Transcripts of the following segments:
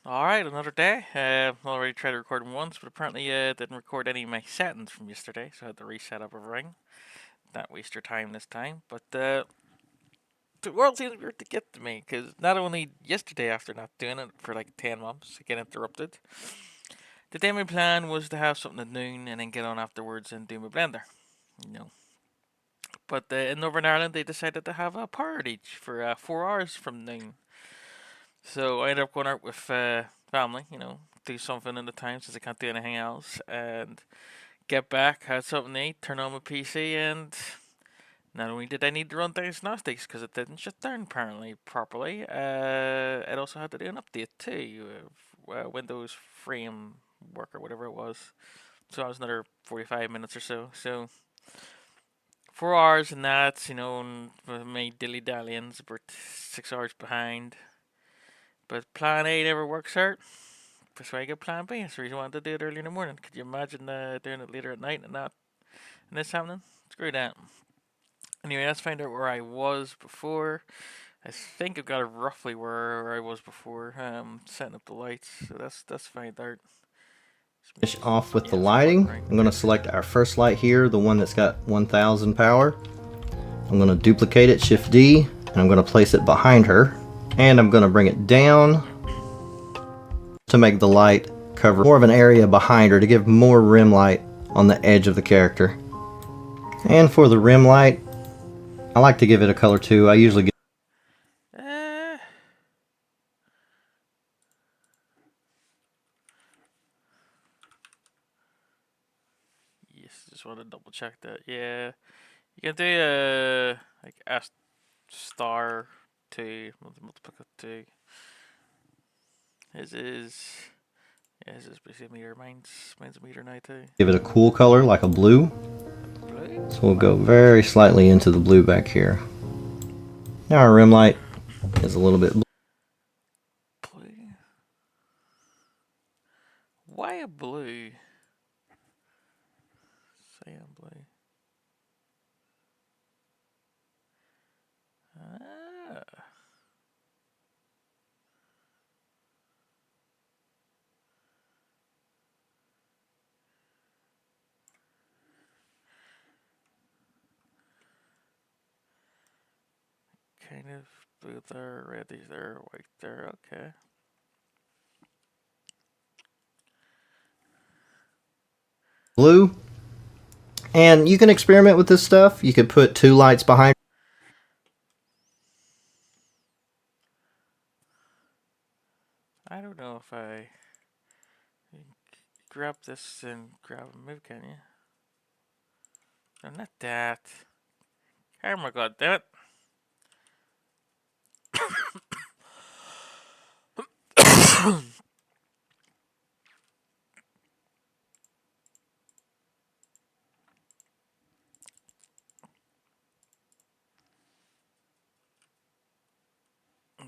Alright, another day. Already tried to record once, but apparently didn't record any of my settings from yesterday, so I had to reset up everything. Not waste your time this time, but the world seems weird to get to me, because not only yesterday after not doing it for like 10 months, I get interrupted. Today my plan was to have something at noon and then get on afterwards and do my blender, you know. But in Northern Ireland they decided to have a power outage for 4 hours from noon. So I ended up going out with family, do something in the time since I can't do anything else, and get back, had something to eat, turn on my PC, and not only did I need to run diagnostics because it didn't shut down apparently properly, it also had to do an update too, Windows framework or whatever it was. So that was another 45 minutes or so. So 4 hours and that, and with my dilly dallions, about 6 hours behind. But plan A never works out. That's why I get plan B. That's the reason I wanted to do it early in the morning. Could you imagine doing it later at night and this happening? Screw that. Anyway, let's find out where I was before. I think I've got it roughly where I was before. Setting up the lights. So let's find out. Finish off with the lighting. Right. I'm going to select our first light here, the one that's got 1000 power. I'm going to duplicate it, Shift D, and I'm going to place it behind her. And I'm going to bring it down to make the light cover more of an area behind her to give more rim light on the edge of the character. And for the rim light, I like to give it a color too. I usually give Yes, just want to double check that. Yeah, you can do like S star 2, multiplicate 2. His is basically a meter. Mine's a meter now too. Give it a cool color like a blue. So we'll go very slightly into the blue back here. Now our rim light is a little bit blue. Why a blue? Cyan blue. Ah. Kind of blue there, reddish there, white there, okay. Blue. And you can experiment with this stuff. You could put 2 lights behind. I don't know if I grab this and grab and move, can you? No, not that. Oh my god, damn it. I'm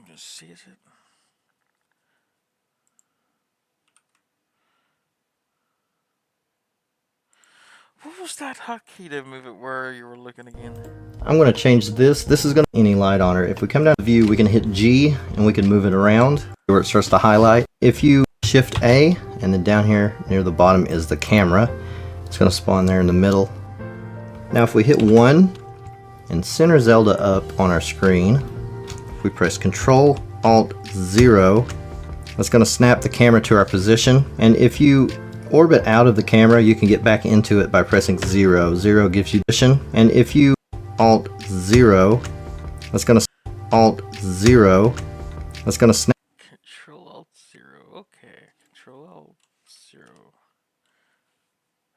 gonna see it. What was that hotkey to move it where you were looking again? I'm going to change this. This is going to any light on her. If we come down to view, we can hit G and we can move it around where it starts to highlight. If you Shift A and then down here near the bottom is the camera. It's going to spawn there in the middle. Now if we hit 1 and center Zelda up on our screen, if we press Control Alt 0, that's going to snap the camera to our position. And if you orbit out of the camera, you can get back into it by pressing 0. 0 gives you position. And if you Alt 0, that's going to Alt 0, that's going to snap. Control Alt 0, okay. Control Alt 0.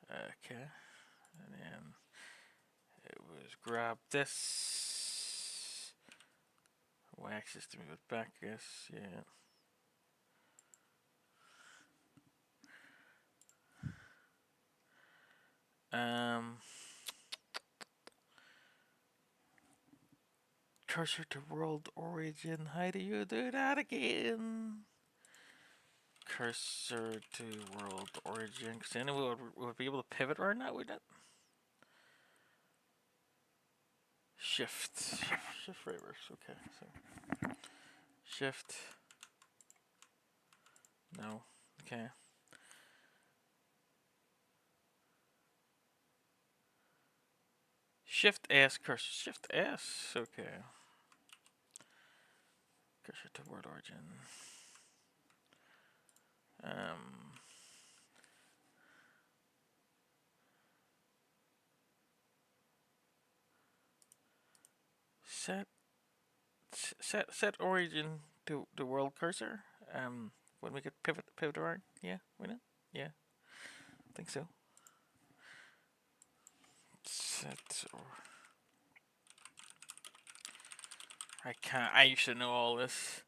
Okay. And then it was grab this. Y-axis to move it back, I guess, yeah. Cursor to world origin. How do you do that again? Cursor to world origin. Because then would be able to pivot around that, wouldn't it? Shift right works. Okay, so shift. No. Okay. Shift S cursor. Shift S. Okay. Cursor to world origin. Um. Set set origin to the world cursor. When we get pivot around. Yeah. We know. Yeah. I think so. Set or I can't. I used to know all this.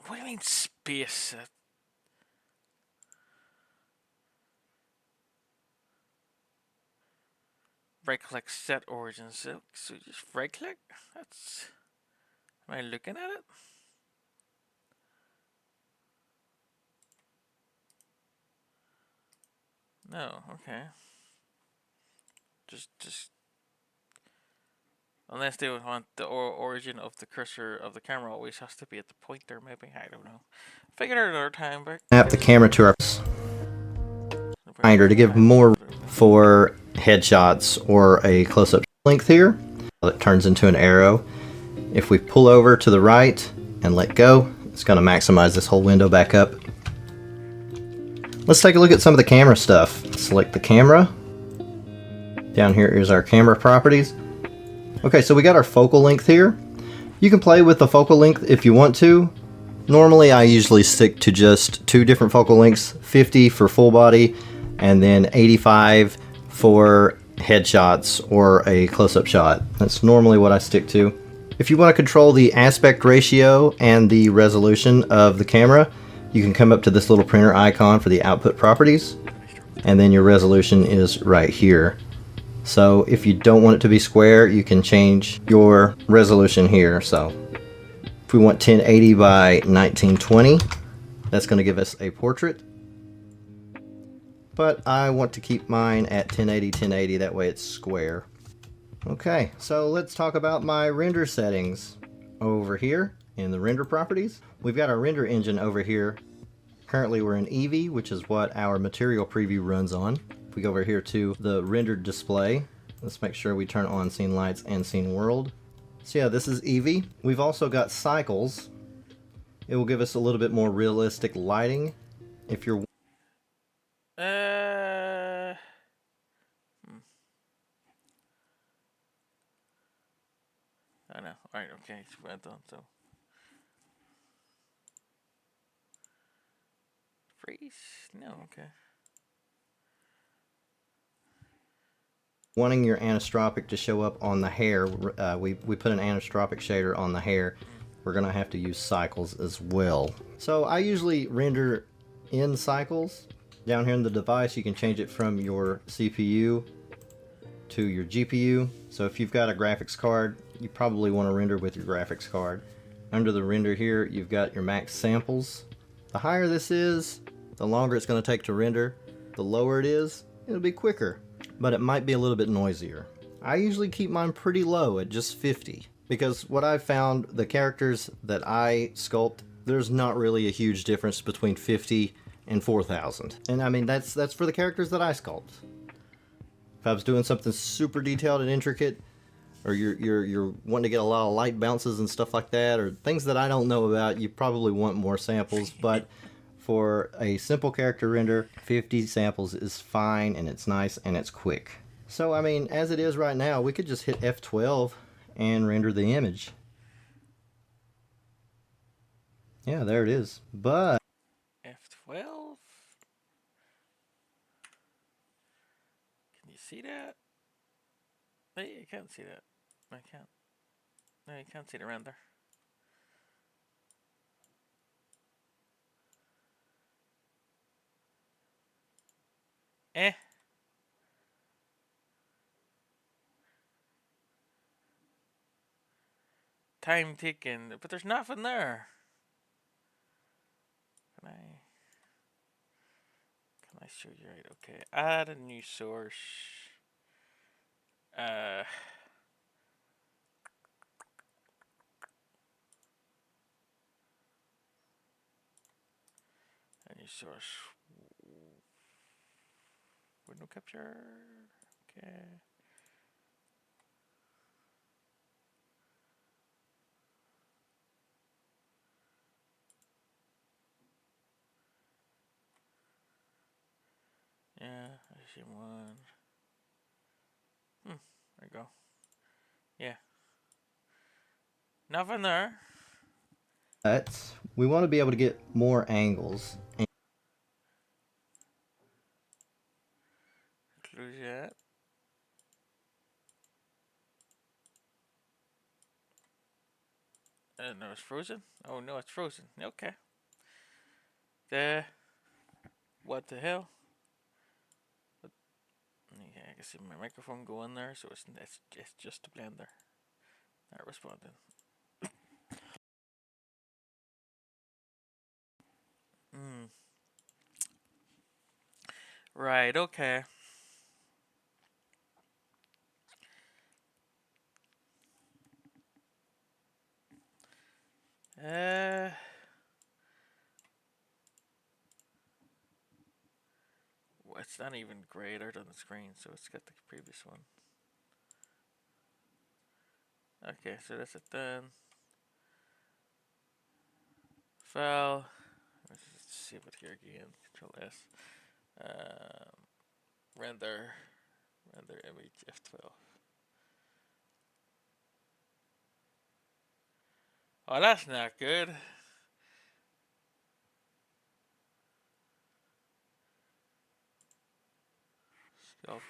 What do you mean space? Right click set origin. So just right click. That's. Am I looking at it? No. Okay. Just unless they would want the origin of the cursor of the camera always has to be at the pointer. Maybe I don't know. Figure it out another time. But Snap the camera to our reminder to give more for headshots or a close-up length here. It turns into an arrow. If we pull over to the right and let go, it's going to maximize this whole window back up. Let's take a look at some of the camera stuff. Select the camera. Down here is our camera properties. Okay, so we got our focal length here. You can play with the focal length if you want to. Normally I usually stick to just two different focal lengths, 50 for full body and then 85 for headshots or a close-up shot. That's normally what I stick to. If you want to control the aspect ratio and the resolution of the camera, you can come up to this little printer icon for the output properties, and then your resolution is right here. So if you don't want it to be square, you can change your resolution here. So if we want 1080 by 1920, that's going to give us a portrait. But I want to keep mine at 1080, that way it's square. Okay, so let's talk about my render settings. Over here in the render properties, we've got our render engine over here. Currently we're in Eevee, which is what our material preview runs on. If we go over here to the rendered display, let's make sure we turn on scene lights and scene world. So yeah, this is Eevee. We've also got cycles. It will give us a little bit more realistic lighting. If you're I know. Alright, okay, it's well done, so. Freeze? No, okay. wanting your anisotropic to show up on the hair, we put an anisotropic shader on the hair. We're gonna have to use cycles as well. So I usually render in cycles. Down here in the device, you can change it from your CPU to your GPU. So if you've got a graphics card, you probably want to render with your graphics card. Under the render here, you've got your max samples. The higher this is, the longer it's going to take to render. The lower it is, it'll be quicker, but it might be a little bit noisier. I usually keep mine pretty low at just 50, because what I've found, the characters that I sculpt, there's not really a huge difference between 50 and 4000. And I mean, that's for the characters that I sculpt. If I was doing something super detailed and intricate, or you're wanting to get a lot of light bounces and stuff like that, or things that I don't know about, you probably want more samples. But for a simple character render, 50 samples is fine, and it's nice and it's quick. So I mean, as it is right now, we could just hit F12 and render the image. Yeah, there it is. But F12? Can you see that? Hey, you can't see that. I can't. No, you can't see the render. Eh. Time ticking, but there's nothing there. Can I show you right? Okay, add a new source. Uh, source. Window capture. Okay. Yeah, I see one. There you go. Yeah. Nothing there. But we want to be able to get more angles. Close that. No, it's frozen. Oh no, it's frozen. Okay. The what the hell? Yeah, I can see my microphone go in there, so it's just a blender. Not responding. Hmm. Right. Okay. Uh. Well, it's not even greater than the screen, so it's got the previous one. Okay, so that's it done. File. Let's see it here again. Control S. Um, render. Render image F12. Oh, that's not good. Sculpt.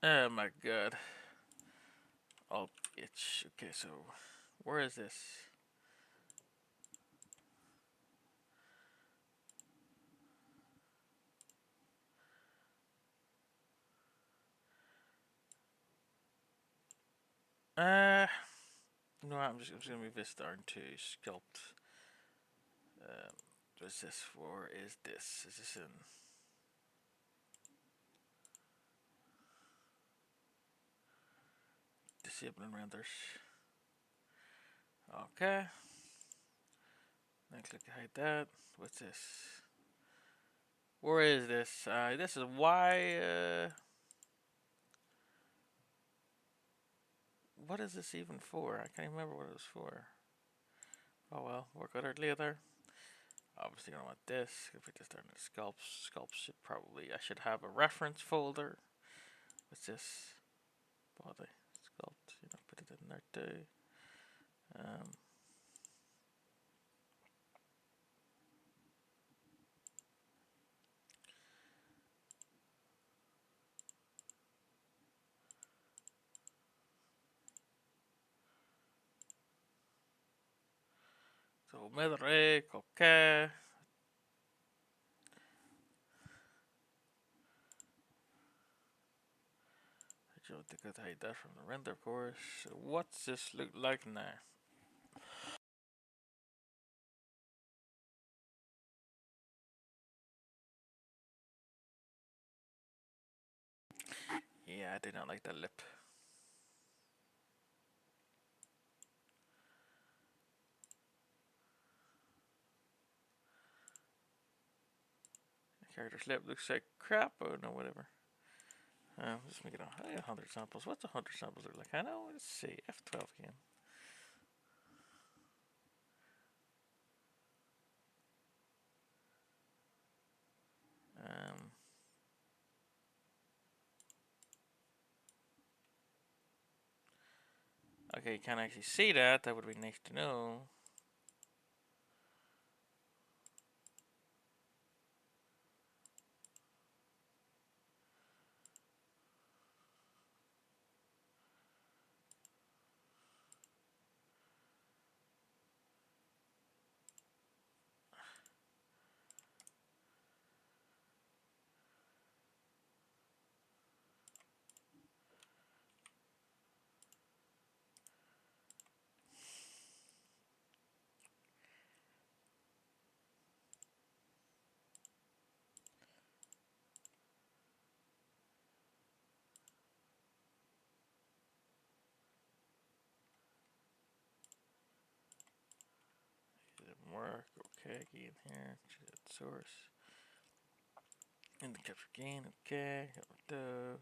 Oh my god. Oh, itch. Okay, so where is this? Uh, no, I'm just gonna move this down to sculpt. What's this for? Is this? Is this in? Disabling renders. Okay. Then click hide that. What's this? Where is this? This is Y. What is this even for? I can't remember what it was for. Oh well, work on it later. Obviously, gonna want this. If we just turn to sculpts, sculpts should probably. I should have a reference folder. What's this? Body sculpt. You know, put it in there too. Um, so mid-rig, okay. I don't think I'd hide that from the render course. So what's this look like now? Yeah, I do not like that lip. The character's lip looks like crap. Oh no, whatever. Let's make it 100 samples. What's 100 samples look like? I know. Let's see. F12 again. Um, okay, you can't actually see that. That would be nice to know. work. Okay, key in here. Source. In the capture gain. Okay. Select the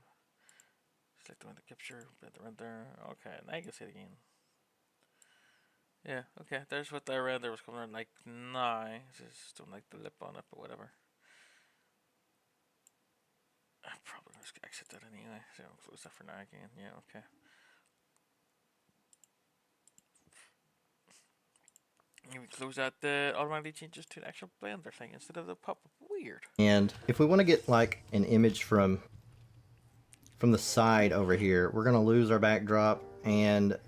window capture. Put the render. Okay, now you can see it again. Yeah, okay. There's what I read. There was coming like 9. Just don't like the lip on it, but whatever. I'm probably just exit that anyway. So I'll close that for now again. Yeah, okay. You can close that automatically changes to the actual Blender thing instead of the pop-up. Weird. And if we want to get like an image from the side over here, we're going to lose our backdrop, and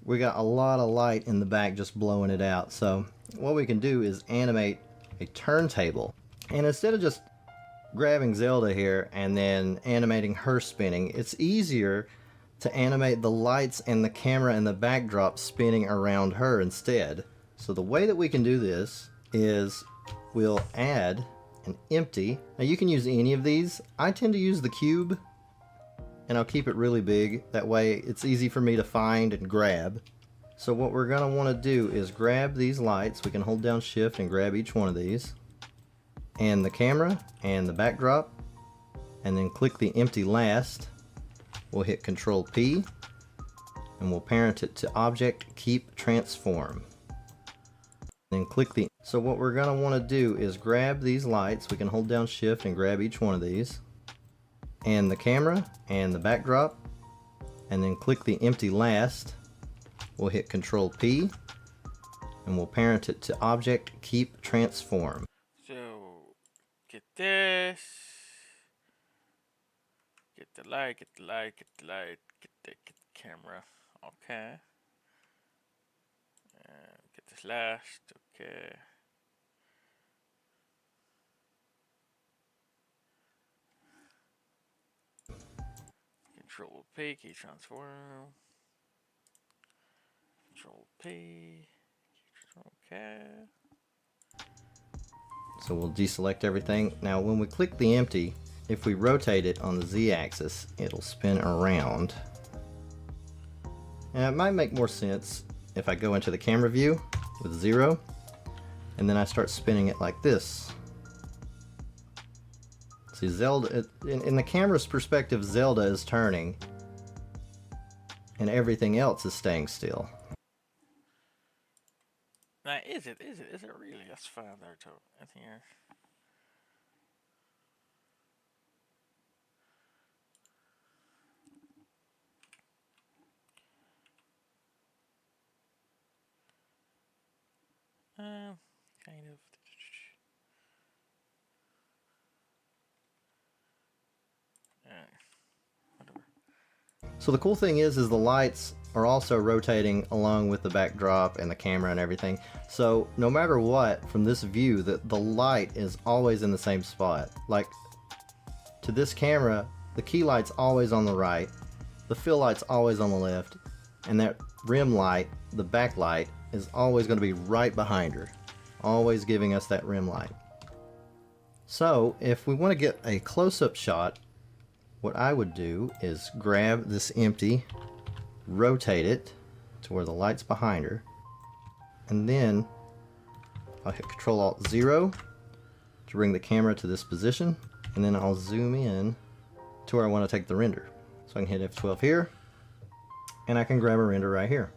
we got a lot of light in the back just blowing it out. So what we can do is animate a turntable. And instead of just grabbing Zelda here and then animating her spinning, it's easier to animate the lights and the camera and the backdrop spinning around her instead. So the way that we can do this is we'll add an empty. Now you can use any of these. I tend to use the cube, and I'll keep it really big. That way it's easy for me to find and grab. So what we're going to want to do is grab these lights. We can hold down shift and grab each one of these, and the camera and the backdrop, and then click the empty last. We'll hit Control P, and we'll parent it to Object Keep Transform. Then click the. So what we're going to want to do is grab these lights. We can hold down shift and grab each one of these, and the camera and the backdrop, and then click the empty last. We'll hit Control P, and we'll parent it to Object Keep Transform. So, get this. Get the light, get the light, get the light, get the camera. Okay. Get this last. Okay. Control P, key transform. Control P. Okay. So we'll deselect everything. Now when we click the empty, if we rotate it on the Z-axis, it'll spin around. And it might make more sense if I go into the camera view with 0, and then I start spinning it like this. See, Zelda, in the camera's perspective, Zelda is turning, and everything else is staying still. Now, is it really? That's fine there, too. In here. Kind of. Whatever. So the cool thing is the lights are also rotating along with the backdrop and the camera and everything. So no matter what, from this view, the light is always in the same spot. Like to this camera, the key light's always on the right, the fill light's always on the left, and that rim light, the backlight, is always going to be right behind her, always giving us that rim light. So if we want to get a close-up shot, what I would do is grab this empty, rotate it to where the light's behind her, and then I'll hit Control-Alt-0 to bring the camera to this position, and then I'll zoom in to where I want to take the render. So I can hit F12 here, and I can grab a render right here.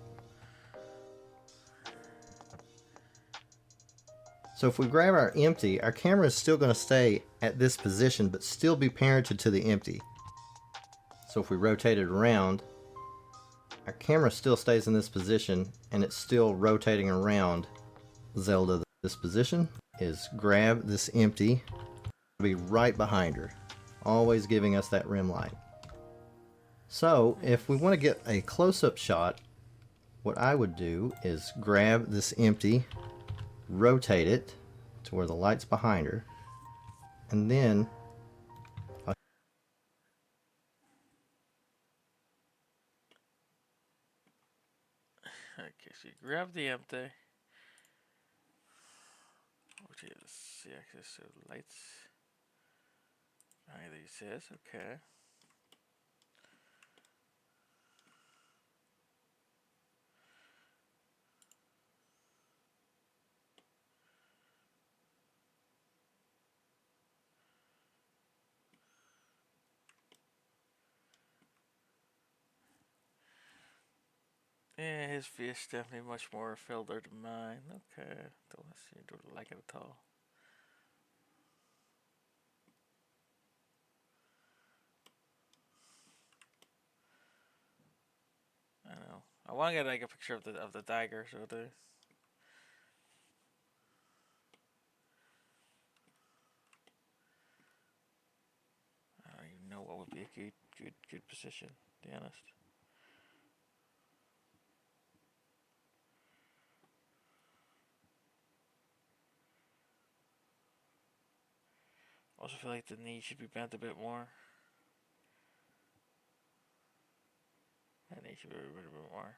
So if we grab our empty, our camera is still going to stay at this position, but still be parented to the empty. So if we rotate it around, our camera still stays in this position, and it's still rotating around Zelda. This position is grab this empty, be right behind her, always giving us that rim light. So if we want to get a close-up shot, what I would do is grab this empty, rotate it to where the light's behind her, and then Okay, so you grab the empty, which is the axis, so lights. Either he says, okay. Yeah, his face definitely much more filtered than mine. Okay, don't see, don't like it at all. I know. I want to get like a picture of the dagger, so the. I don't even know what would be a good position. To be honest. I also feel like the knee should be bent a bit more. That knee should be a bit more.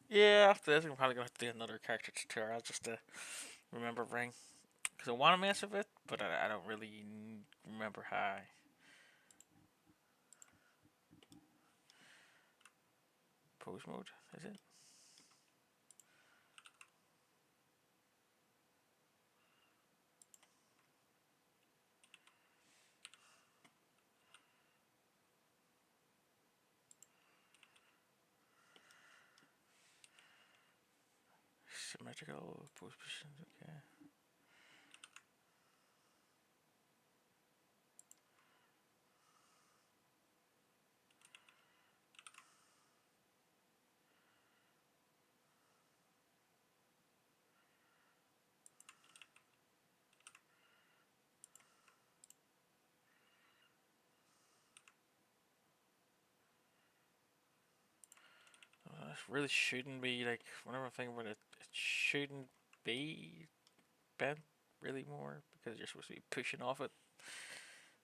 Yeah, after this, I'm probably gonna have to do another character tutorial just to remember ring. Because I want to mess with it, but I don't really remember how. Pose mode, is it? Symmetrical pose positions, okay. This really shouldn't be like, whenever I think about it, it shouldn't be bent really more because you're supposed to be pushing off it.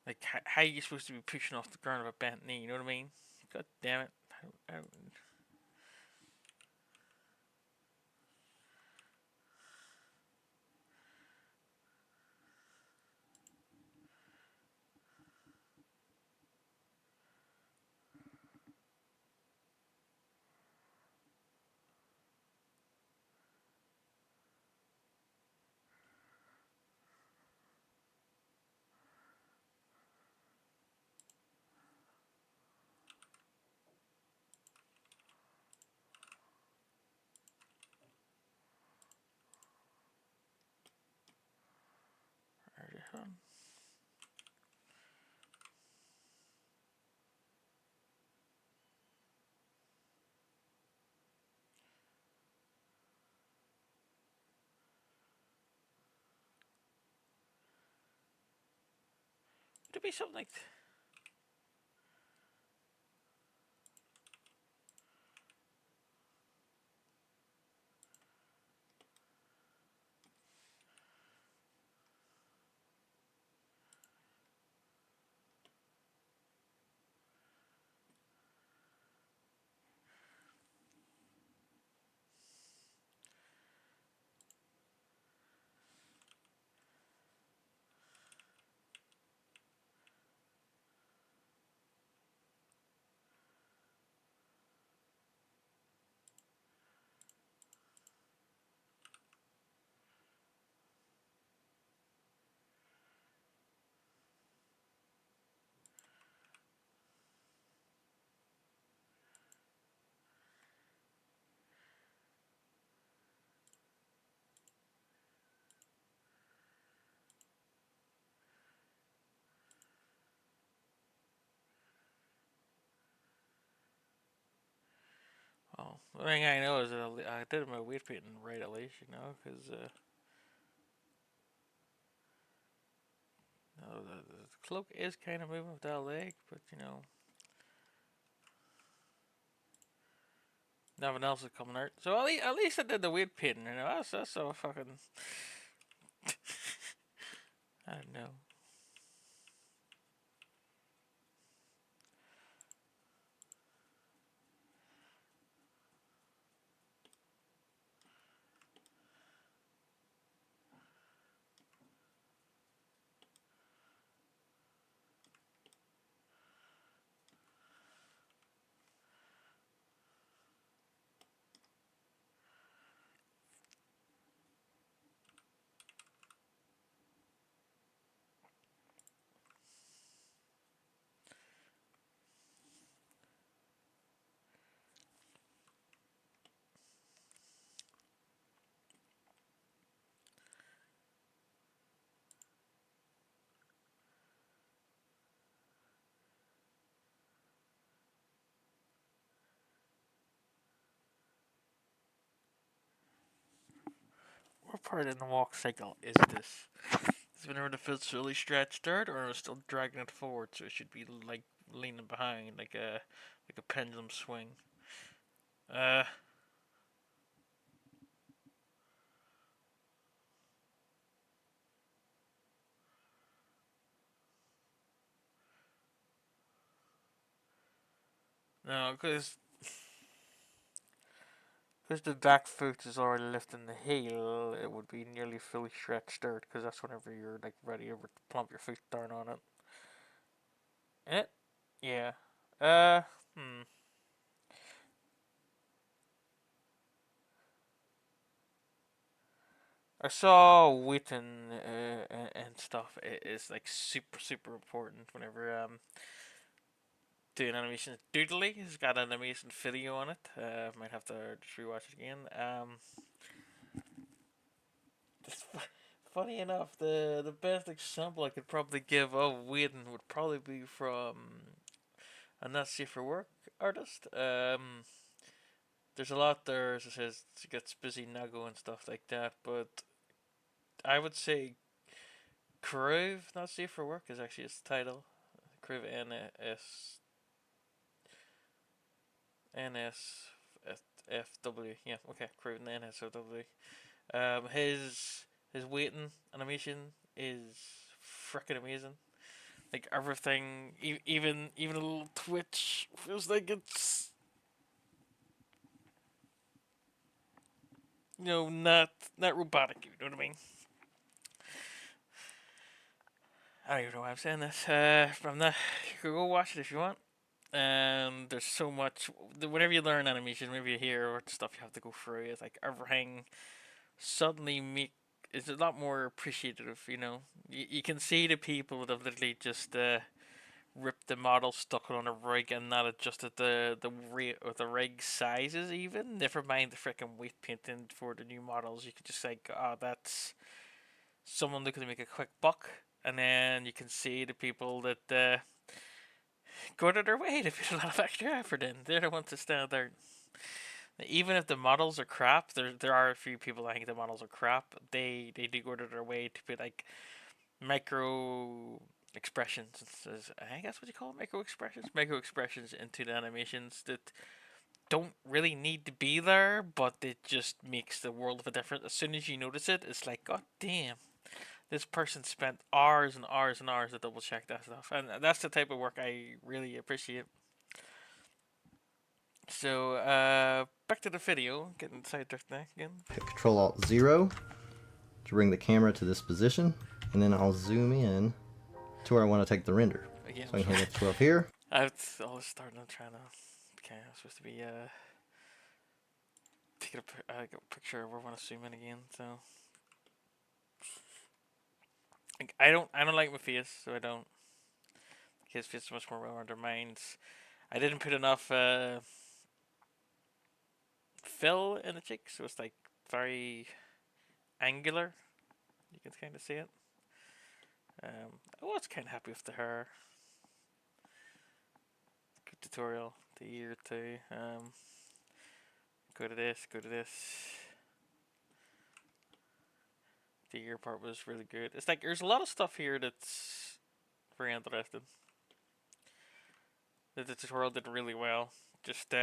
Like, how are you supposed to be pushing off the ground of a bent knee? You know what I mean? God damn it. How are they on? Would it be something like. Oh, the thing I know is that I did my weight painting right at least, you know, because no, the cloak is kind of moving with that leg, but you know, nothing else is coming out. So at least I did the weight painting, you know, that's so fucking. I don't know. what part in the walk cycle is this? Is it whenever the foot's fully stretched out, or is it still dragging it forward, so it should be like leaning behind, like a pendulum swing? Uh, no, because the back foot is already lifting the heel, it would be nearly fully stretched out, because that's whenever you're like ready to plump your foot down on it. It? Yeah. Uh, hmm. I saw Witten and stuff. It is like super important whenever doing animations. Doodly has got an amazing video on it. Might have to just rewatch it again. Just funny enough, the best example I could probably give of Witten would probably be from a Not Safe for Work artist. There's a lot there, as it says, it gets busy Nago and stuff like that, but I would say Crave Not Safe for Work is actually its title. Crave NSFW. Yeah, okay, Crave NSFW. His waiting animation is freaking amazing. Like everything, even a little twitch feels like it's not robotic. You know what I mean? I don't even know why I'm saying this. But I'm not. You can go watch it if you want. There's so much. Whenever you learn animation, whenever you hear what stuff you have to go through, it's like everything suddenly make is a lot more appreciative. You can see the people that have literally just ripped the model, stuck it on a rig, and not adjusted the rig sizes. Even never mind the freaking weight painting for the new models. You could just like, oh, that's someone looking to make a quick buck, and then you can see the people that go to their way to put a lot of extra effort in. They're the ones that stand there. Even if the models are crap, there are a few people that think the models are crap. They do go to their way to put like micro expressions. I think that's what you call it, micro expressions. Micro expressions into the animations that don't really need to be there, but it just makes the world of a difference. As soon as you notice it, it's like, God damn, this person spent hours and hours and hours to double check that stuff, and that's the type of work I really appreciate. So, back to the video, getting sidetracked now again. Hit Control Alt 0 to bring the camera to this position, and then I'll zoom in to where I want to take the render. Again, So I can hit F12 here. I've always started trying to. Okay, I'm supposed to be taking a picture of where I want to zoom in again. So, like, I don't like my face, so I don't. His face is much more well under mine's. I didn't put enough fill in the cheek, so it's like very angular. You can kind of see it. I was kind of happy with the hair. Good tutorial. The ear too. Go to this. Go to this. The ear part was really good. It's like there's a lot of stuff here that's very interesting. The tutorial did really well. Just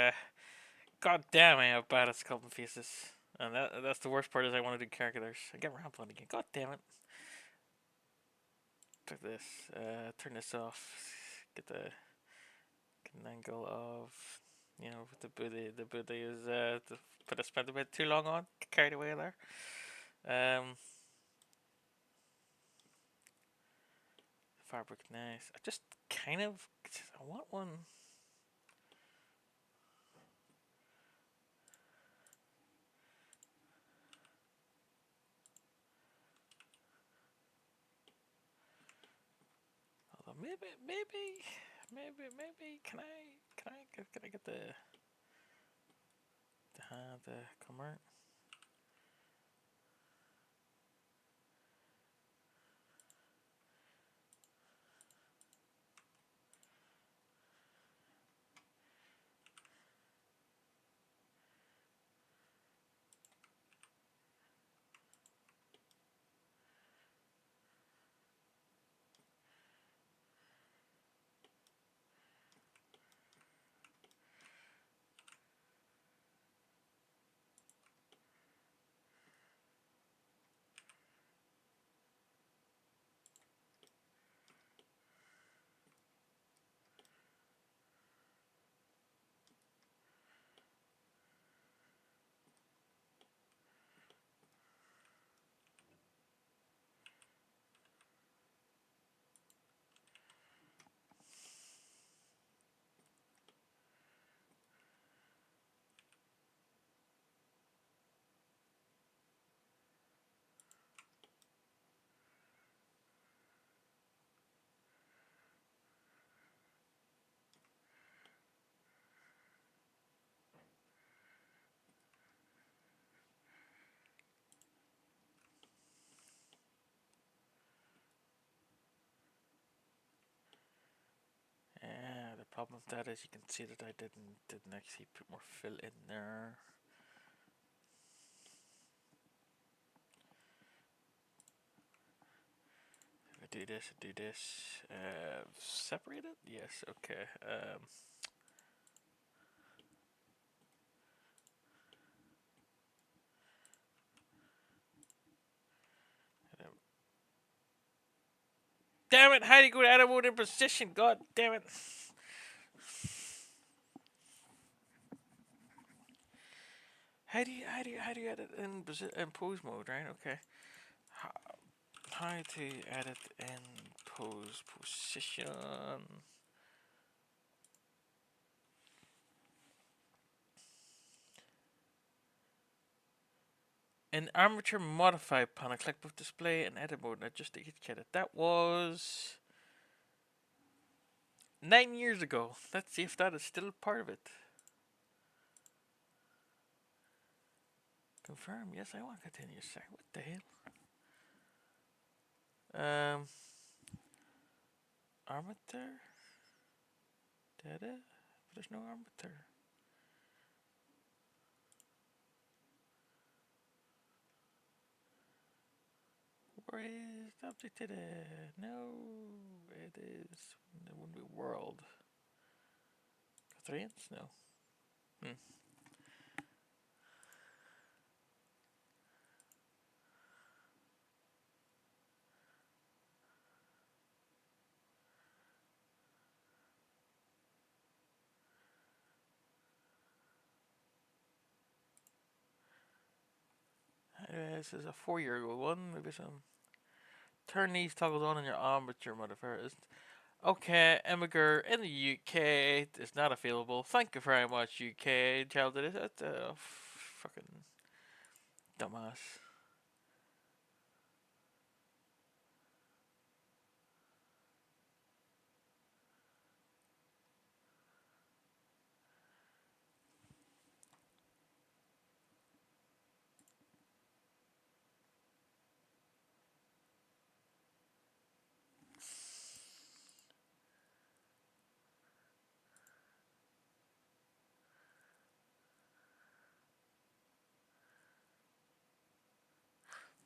god damn, I have bad at sculpting faces. And that's the worst part is I want to do characters. I get rambling again. God damn it. Check this. Turn this off. Get an angle of the booty. The booty is put a spent a bit too long on. Carried away there. Fabric nice. I just kind of I want one. Although maybe can I get the camera? problem with that is you can see that I didn't actually put more fill in there. If I do this and do this, separate it? Yes, okay. Damn it! How do you go out of mode in position? God damn it! How do you edit in pose mode? Right? Okay. How to edit in pose position? In armature modify panel, click both display and edit mode and adjust the edit. That was 9 years ago. Let's see if that is still part of it. Confirm. Yes, I want to continue. Sorry, what the hell? Armature? Data? But there's no armature. Where is the object data? No, it is. It wouldn't be world. 3 inch? No. This is a 4-year-old one. Maybe some. Turn these toggles on in your armature modifier. Okay, Emiger in the UK is not available. Thank you very much, UK. Child, it is that's a fucking dumbass.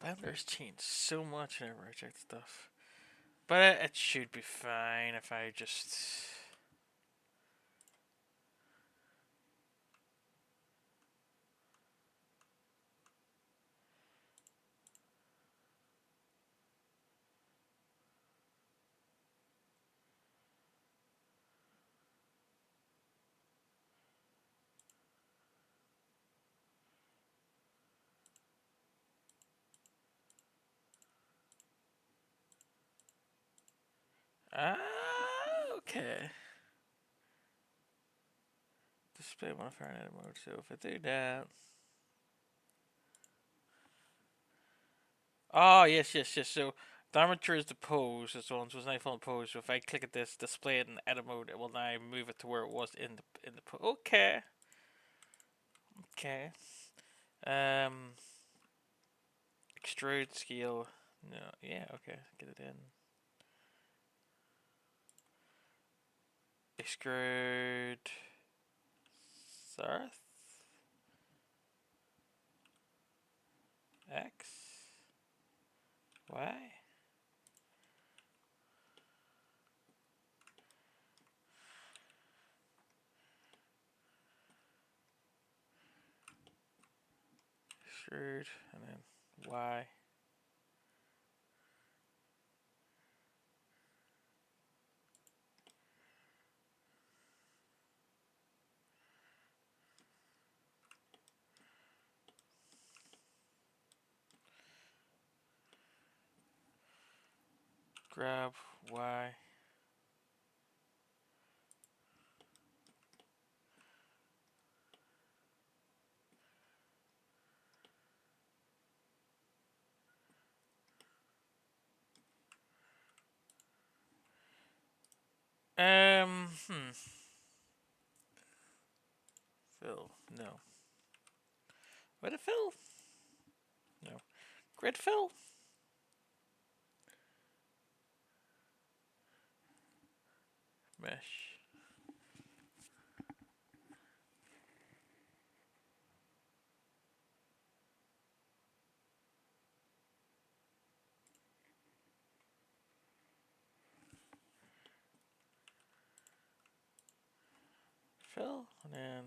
Blenders changed so much whenever I check stuff. But it should be fine if I just. Okay. Display modifier in edit mode. So if I do that. Oh, yes, yes, yes. So the armature is the pose. So it's now full pose. So if I click at this, display it in edit mode, it will now move it to where it was in the pose. Okay. Okay. Um. Extrude scale. No. Yeah. Okay. Get it in. Extrude. Sarth. X. Y. Extrude and then Y. Grab Y. Hmm. Fill. No. What a fill? No. Grid fill? Mesh. fill, and then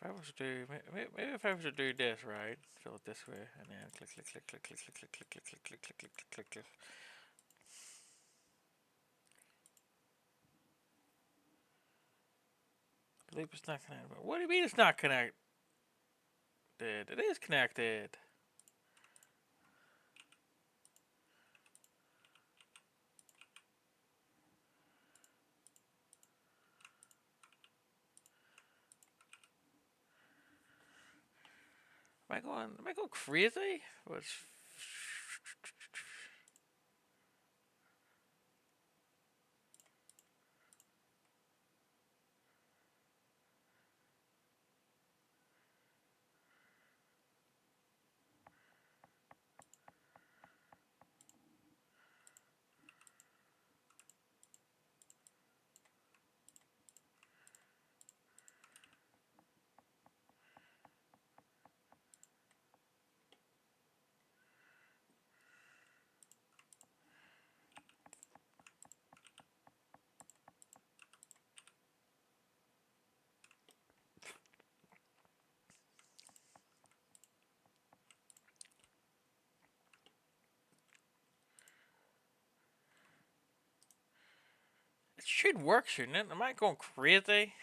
if I was to do, maybe if I was to do this right, fill it this way, and then click, click, click, click, click, click, click, click, click, click, click, click, click, click, click. Loop is not connected. What do you mean it's not connected? It is connected. Am I going crazy? What's it should work, shouldn't it? Am I going crazy?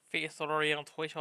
Face orientation.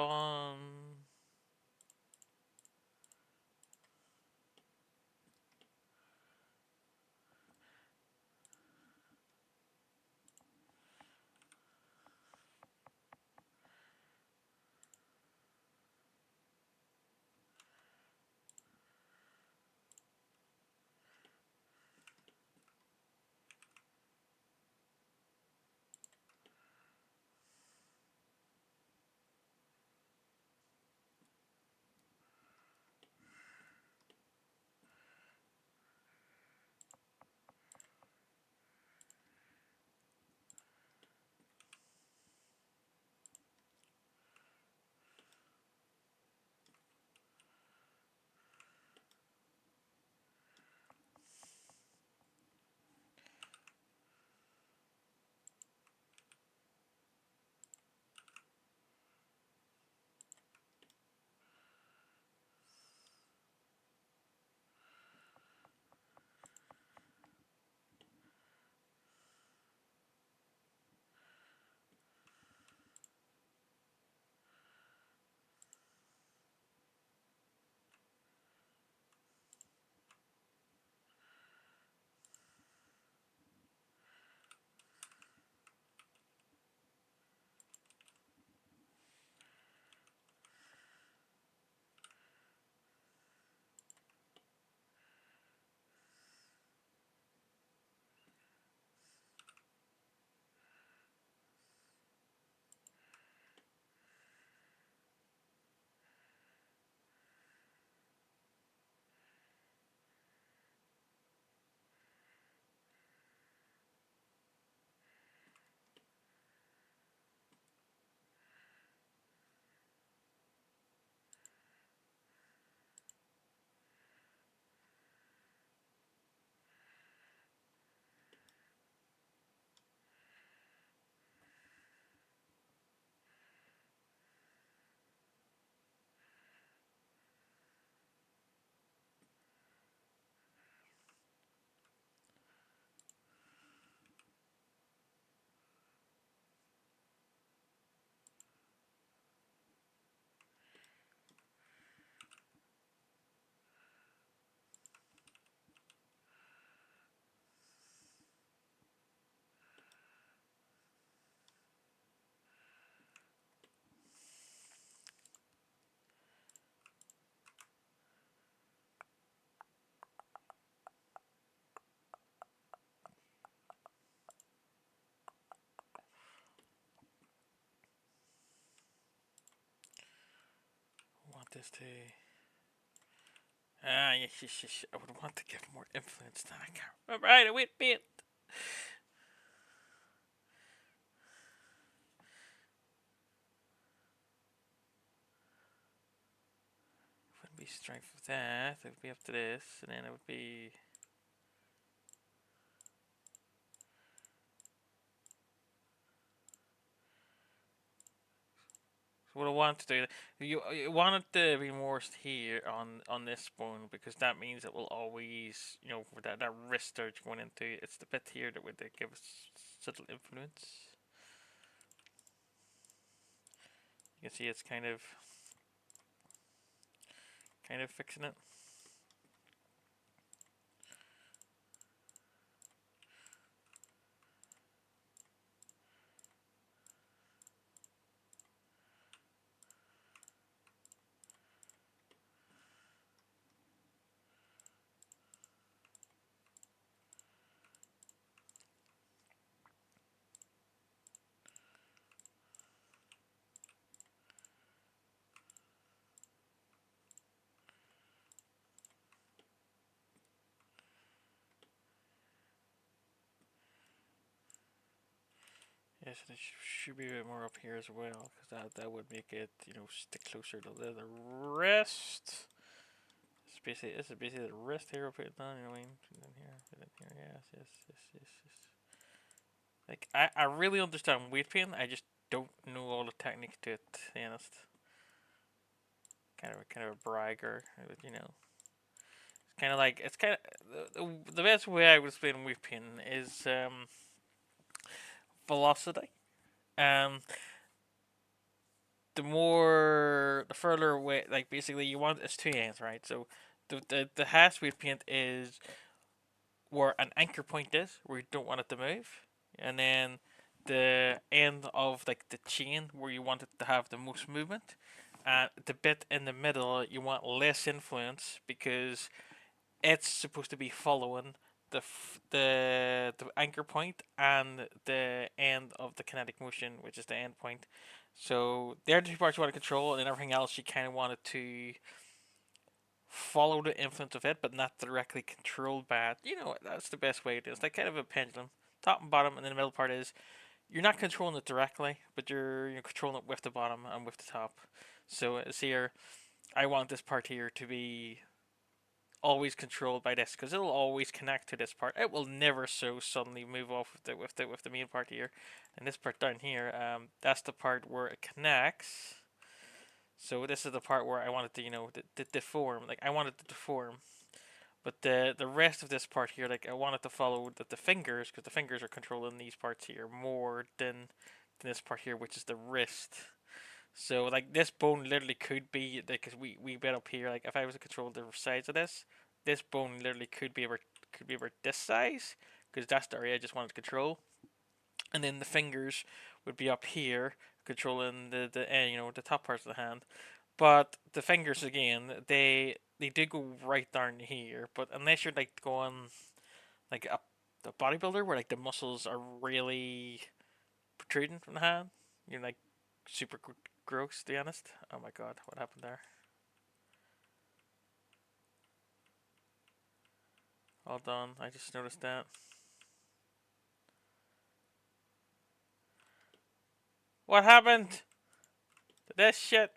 this to... Ah, yes, yes, yes. I would want to give more influence than I can remember. Right, wait, wait. It wouldn't be strength of that. It would be up to this, and then it would be... So what I want to do, you want it to be more here on this bone because that means it will always, you know, for that wrist start going into, it's the bit here that would give us subtle influence. You can see it's kind of fixing it. Yes, and it should be a bit more up here as well, because that would make it, you know, stick closer to the wrist. This is basically the wrist here. I'll put it down. You know what I mean? Put it in here. Put it in here. Yes, yes, yes, yes, yes. Like I really understand weight pain. I just don't know all the techniques to it. To be honest, kind of a bragger, you know. It's kind of like it's kind of the best way I would explain weight pain is velocity. Um, the further away, like basically you want it's two ends, right? So the highest weight paint is where an anchor point is, where you don't want it to move, and then the end of like the chain where you want it to have the most movement, and the bit in the middle you want less influence because it's supposed to be following the anchor point and the end of the kinetic motion, which is the end point. So they're the two parts you want to control, and then everything else you kind of want it to follow the influence of it, but not directly controlled by it. You know, that's the best way it is. It's like kind of a pendulum, top and bottom, and then the middle part is you're not controlling it directly, but you're controlling it with the bottom and with the top. So it's here. I want this part here to be always controlled by this because it'll always connect to this part. It will never so suddenly move off with the main part here. And this part down here, that's the part where it connects. So this is the part where I want it to, you know, to deform. Like I want it to deform. But the rest of this part here, like I want it to follow the fingers because the fingers are controlling these parts here more than this part here, which is the wrist. So like this bone literally could be because we bet up here. Like if I was to control the size of this bone literally could be about this size because that's the area I just wanted to control. And then the fingers would be up here controlling the you know the top parts of the hand. But the fingers again, they do go right down here. But unless you're like going like a bodybuilder where like the muscles are really protruding from the hand, you're like super gross, to be honest. Oh my god, what happened there? Hold on, I just noticed that. What happened to this shit?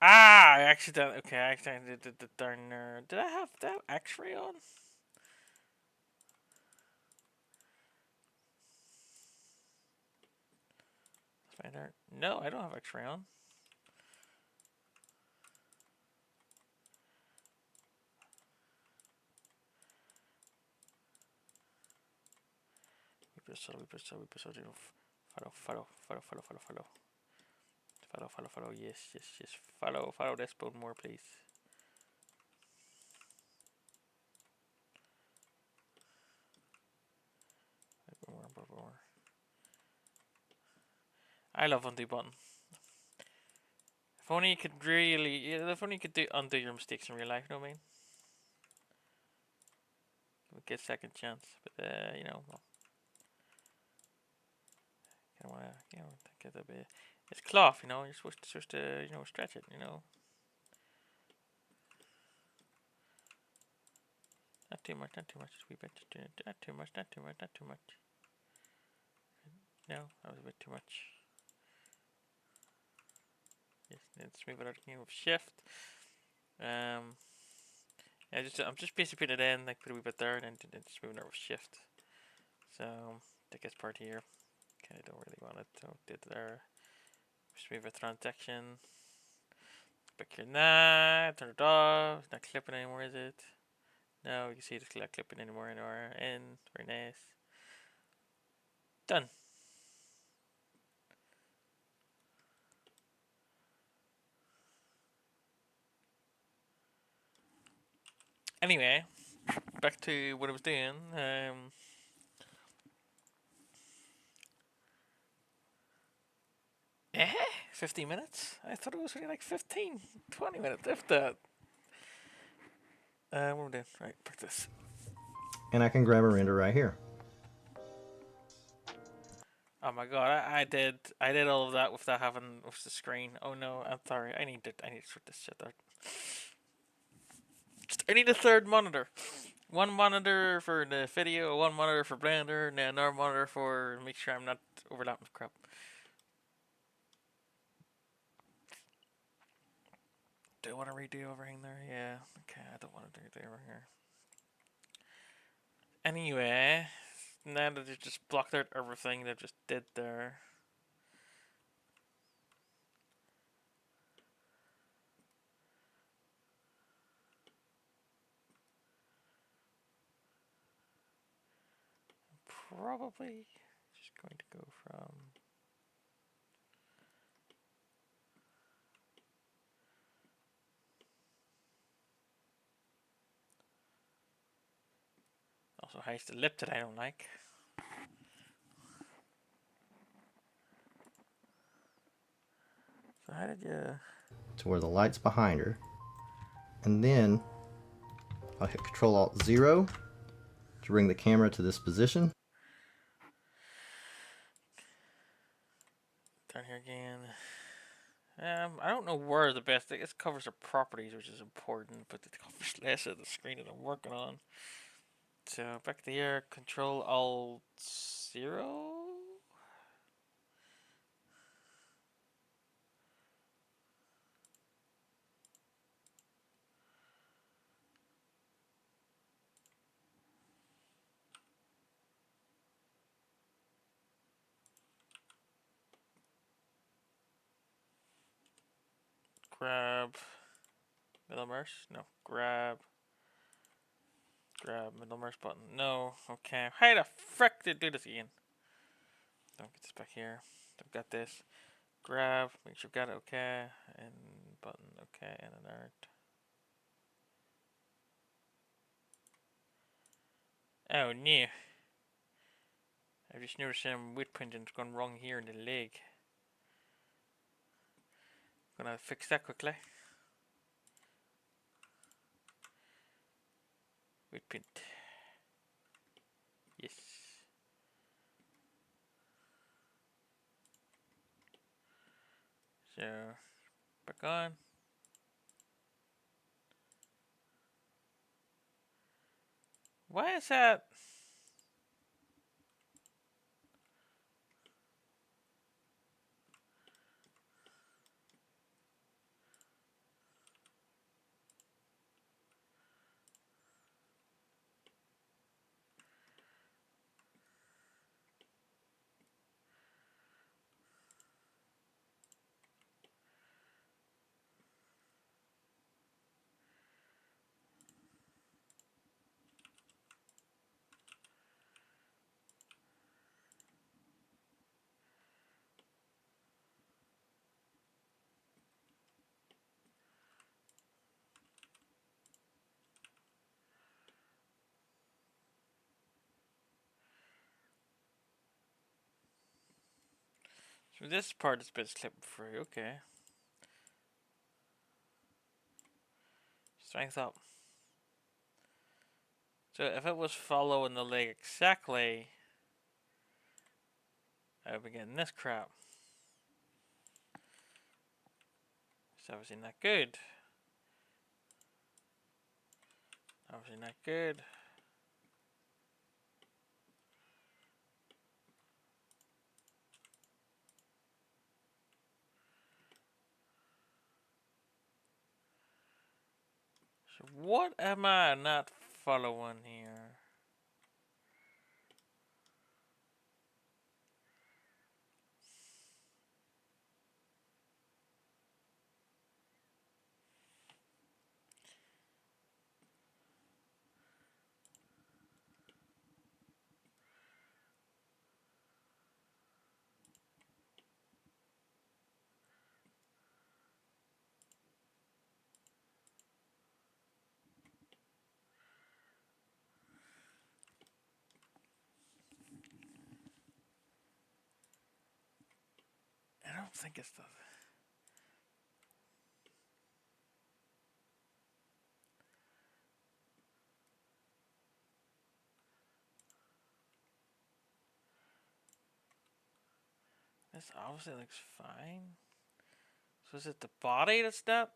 Ah, I accidentally. Okay, I accidentally did the darn. Did I have that X-ray on? Find out. No, I don't have X-ray on. We put follow. Yes, yes, yes. Follow this bone more, please. More. I love undo button. only you could really, yeah, if only you could undo your mistakes in real life, you know what I mean? We get a second chance, but you know, well, kind of want to, you know, get a bit. It's cloth, you know. You're supposed to, you know, stretch it, you know. Not too much, not too much. Just a wee bit. Not too much, not too much, not too much. No, that was a bit too much. Yes, let's move it out again with shift. Yeah, I'm just basically putting it in, like put a wee bit there, and then just moving it with shift. So the gets part here. Kind of don't really want it, so did there. Just move it transaction. Back here, nah, turn it off. It's not clipping anymore, is it? No, you can see it's not clipping anymore. In, very nice. Done. Anyway, back to what I was doing. 15 minutes? I thought it was only like 15, 20 minutes, if that. What am I doing? Right, back to this. And I can grab a render right here. Oh my god, I did all of that without having with the screen. Oh no, I'm sorry. I need to sort this shit out. I need a third monitor. One monitor for the video, one monitor for Blender, and then another monitor for make sure I'm not overlapping with crap. Do I want to redo everything there? Yeah. Okay, I don't want to do over here. Anyway, now that they just blocked out everything they just did there. Probably just going to go from also hides the lip that I don't like. So how did you? To where the light's behind her. And then I'll hit Control Alt 0 to bring the camera to this position. Down here again. I don't know where the best. I guess covers are properties, which is important, but it covers less of the screen that I'm working on. So back to here, Control Alt 0. Grab middle mouse. No, grab middle mouse button. No, okay. How the frick did I do this again? Don't get this back here. I've got this. Grab, make sure I've got it okay, and button okay, and an art. Oh no. I've just noticed some weight printing's gone wrong here in the leg. Gonna fix that quickly. Weight print. Yes. So, back on. Why is that? So this part is best clipped through, okay. Strength up. So if it was following the leg exactly, I would be getting this crap. It's obviously not good. Obviously not good. So what am I not following here? I don't think it's the... This obviously looks fine. So is it the body that's not?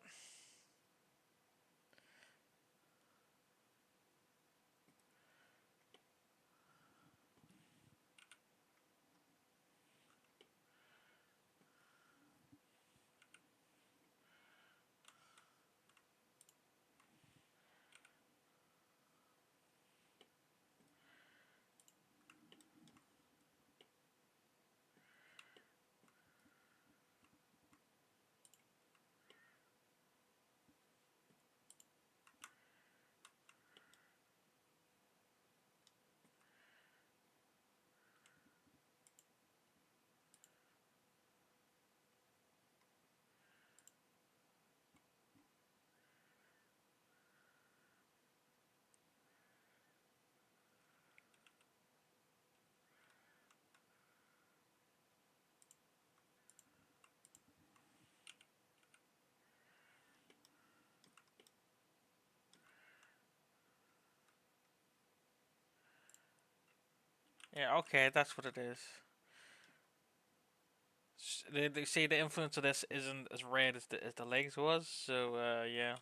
Yeah, okay, that's what it is. They say the influence of this isn't as red as the legs was, so yeah.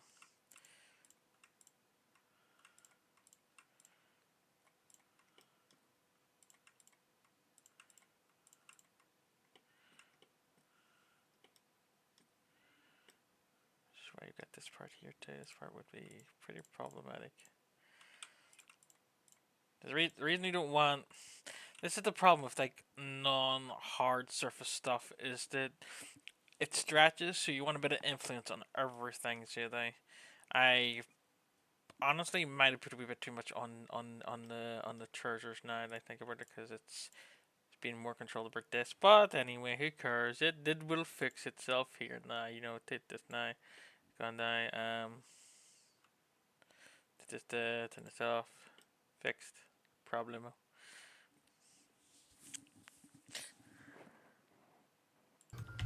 That's why you got this part here too. This part would be pretty problematic. The reason you don't want this is the problem with like non-hard surface stuff is that it stretches, so you want a bit of influence on everything. So I honestly might have put a wee bit too much on the treasures now. And I think about it because it's being more controlled about this. But anyway, who cares? It will fix itself here now. You know, take this now. Gone now. Just turn this off. Fixed. Problem.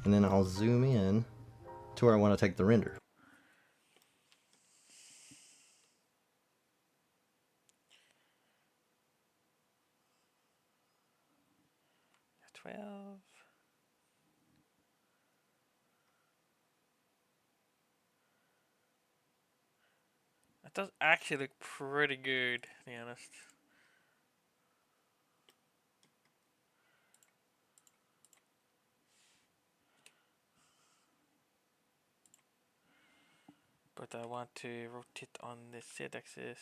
And then I'll zoom in to where I want to take the render. 12. That does actually look pretty good, to be honest. But I want to rotate on the Z axis.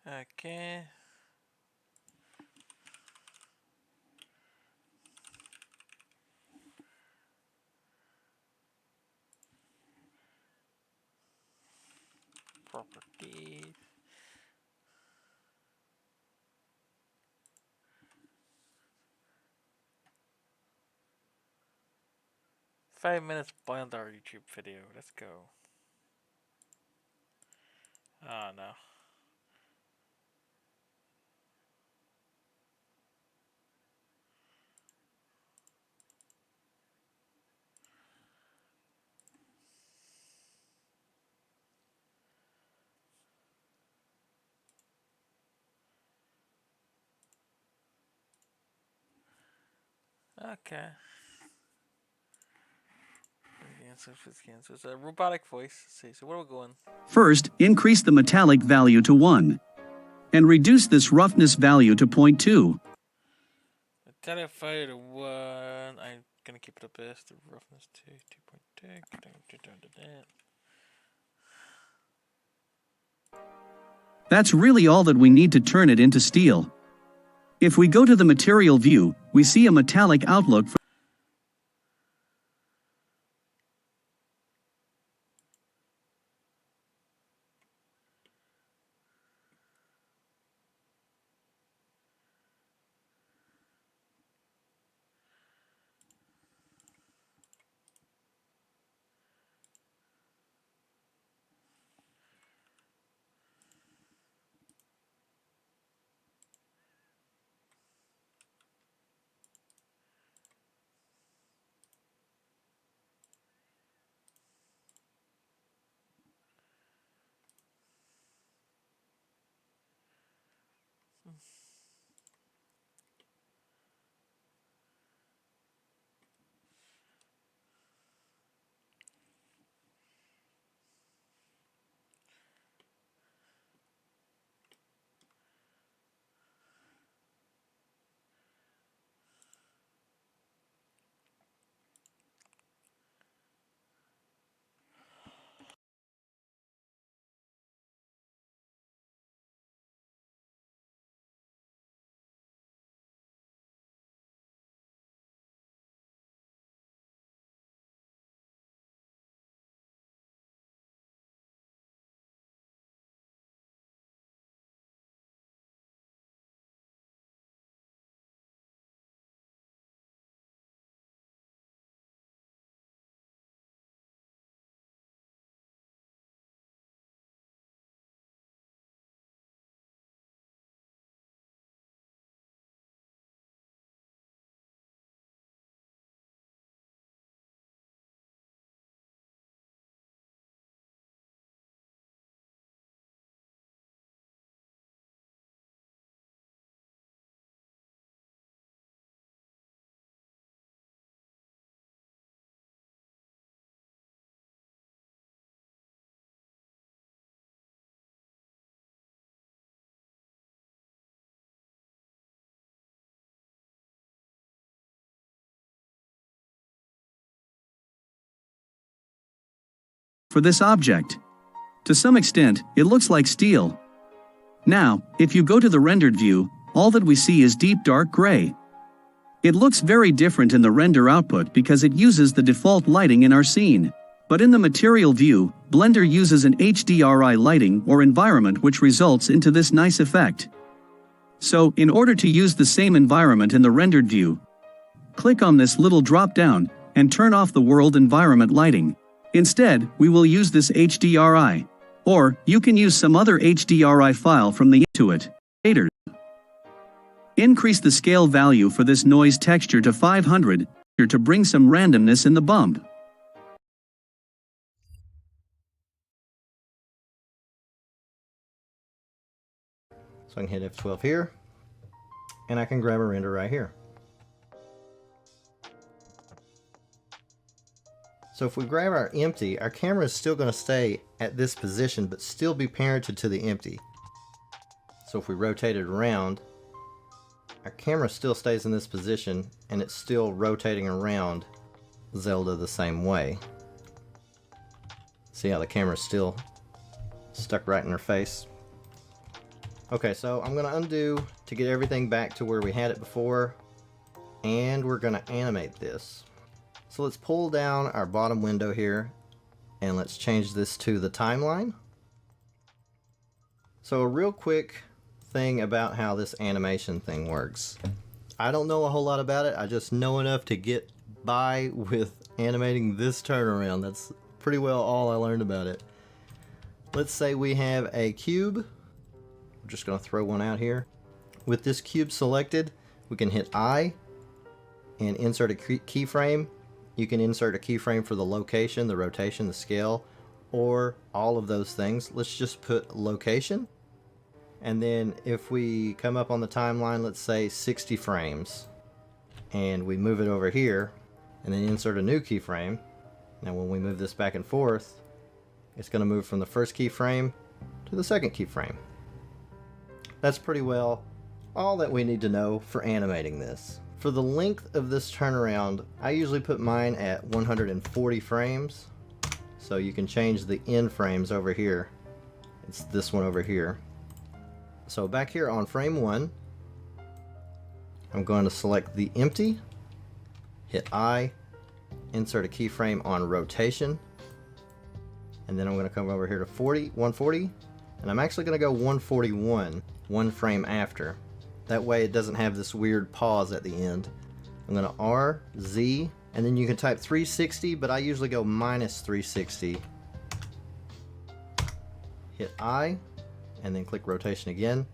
Okay. Properties. "5 minutes behind our YouTube video." Let's go. Oh no. Okay. So it's a robotic voice. Let's see. So where are we going? First, increase the metallic value to 1. And reduce this roughness value to 0.2. Metallic value to 1. I'm gonna keep it up as the roughness 2, 2.2. Down to that. That's really all that we need to turn it into steel. If we go to the material view, we see a metallic outlook for this object. To some extent, it looks like steel. Now, if you go to the rendered view, all that we see is deep dark gray. It looks very different in the render output because it uses the default lighting in our scene. But in the material view, Blender uses an HDRI lighting or environment which results into this nice effect. So, in order to use the same environment in the rendered view, click on this little drop down and turn off the world environment lighting. Instead, we will use this HDRI. Or, you can use some other HDRI file from the Intuit. Increase the scale value for this noise texture to 500 to bring some randomness in the bump. So I can hit F12 here, and I can grab a render right here. So if we grab our empty, our camera is still going to stay at this position, but still be parented to the empty. So if we rotate it around, our camera still stays in this position, and it's still rotating around Zelda the same way. See how the camera's still stuck right in her face? Okay, so I'm gonna undo to get everything back to where we had it before, and we're gonna animate this. So let's pull down our bottom window here, and let's change this to the timeline. So a real quick thing about how this animation thing works. I don't know a whole lot about it, I just know enough to get by with animating this turnaround. That's pretty well all I learned about it. Let's say we have a cube. I'm just going to throw one out here. With this cube selected, we can hit I and insert a keyframe. You can insert a keyframe for the location, the rotation, the scale, or all of those things. Let's just put location. And then if we come up on the timeline, let's say 60 frames, and we move it over here, and then insert a new keyframe. Now when we move this back and forth, it's going to move from the first keyframe to the second keyframe. That's pretty well all that we need to know for animating this. For the length of this turnaround, I usually put mine at 140 frames. So you can change the end frames over here. It's this one over here. So back here on frame 1, I'm going to select the empty, hit I, insert a keyframe on rotation, and then I'm going to come over here to 140, and I'm actually going to go 141, one frame after. That way it doesn't have this weird pause at the end. I'm going to R, Z, and then you can type 360, but I usually go minus 360. Hit I, and then click rotation again.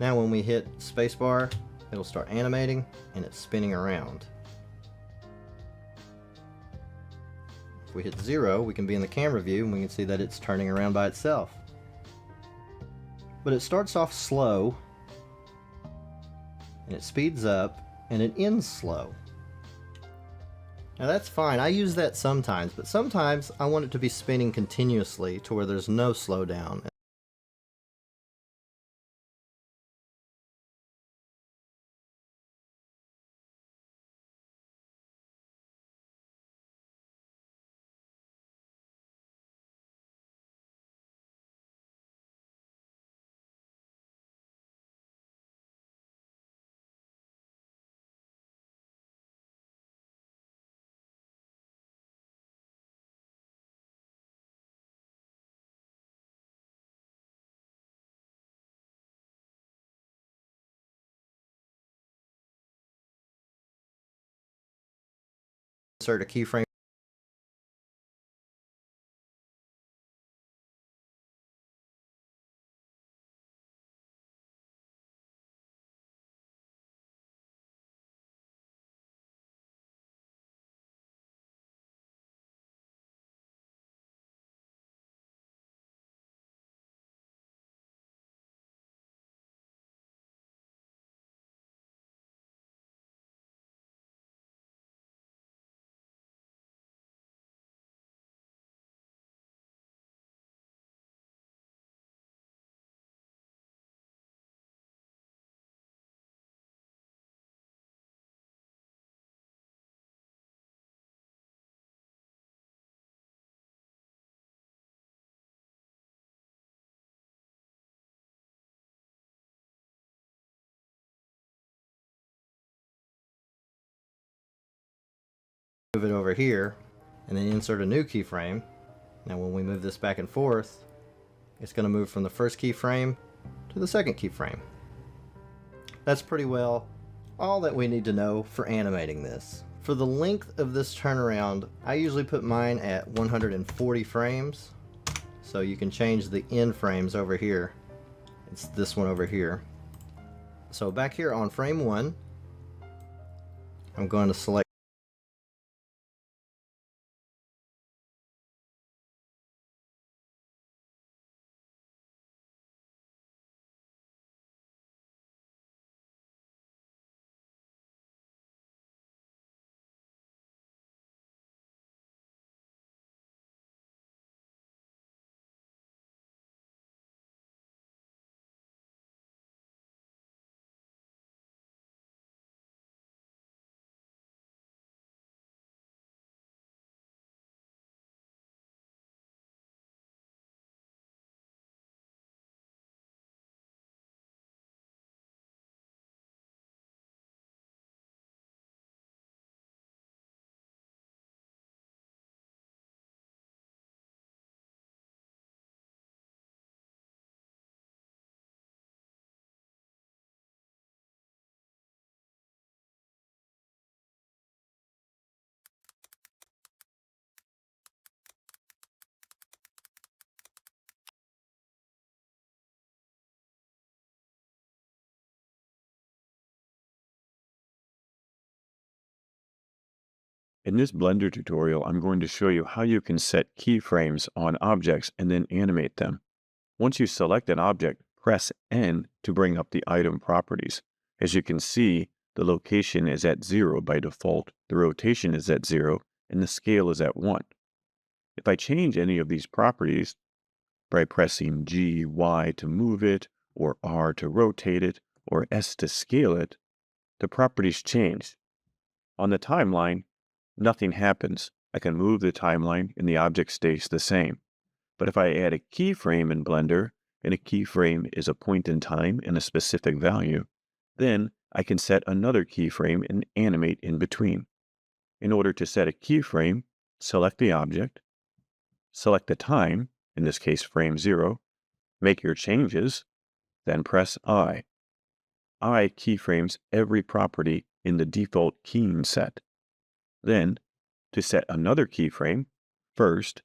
Now when we hit spacebar, it'll start animating, and it's spinning around. If we hit 0, we can be in the camera view, and we can see that it's turning around by itself. But it starts off slow, and it speeds up, and it ends slow. Now that's fine, I use that sometimes, but sometimes I want it to be spinning continuously to where there's no slowdown. Insert a keyframe. Move it over here, and then insert a new keyframe. Now when we move this back and forth, it's going to move from the first keyframe to the second keyframe. That's pretty well all that we need to know for animating this. For the length of this turnaround, I usually put mine at 140 frames. So you can change the end frames over here. It's this one over here. So back here on frame 1, I'm going to select In this Blender tutorial, I'm going to show you how you can set keyframes on objects and then animate them. Once you select an object, press N to bring up the item properties. As you can see, the location is at 0 by default, the rotation is at 0, and the scale is at 1. If I change any of these properties by pressing G, Y to move it, or R to rotate it, or S to scale it, the properties change. On the timeline, nothing happens. I can move the timeline and the object stays the same. But if I add a keyframe in Blender, and a keyframe is a point in time and a specific value, then I can set another keyframe and animate in between. In order to set a keyframe, select the object, select the time, in this case frame 0, make your changes, then press I. I keyframes every property in the default keying set. Then, to set another keyframe, first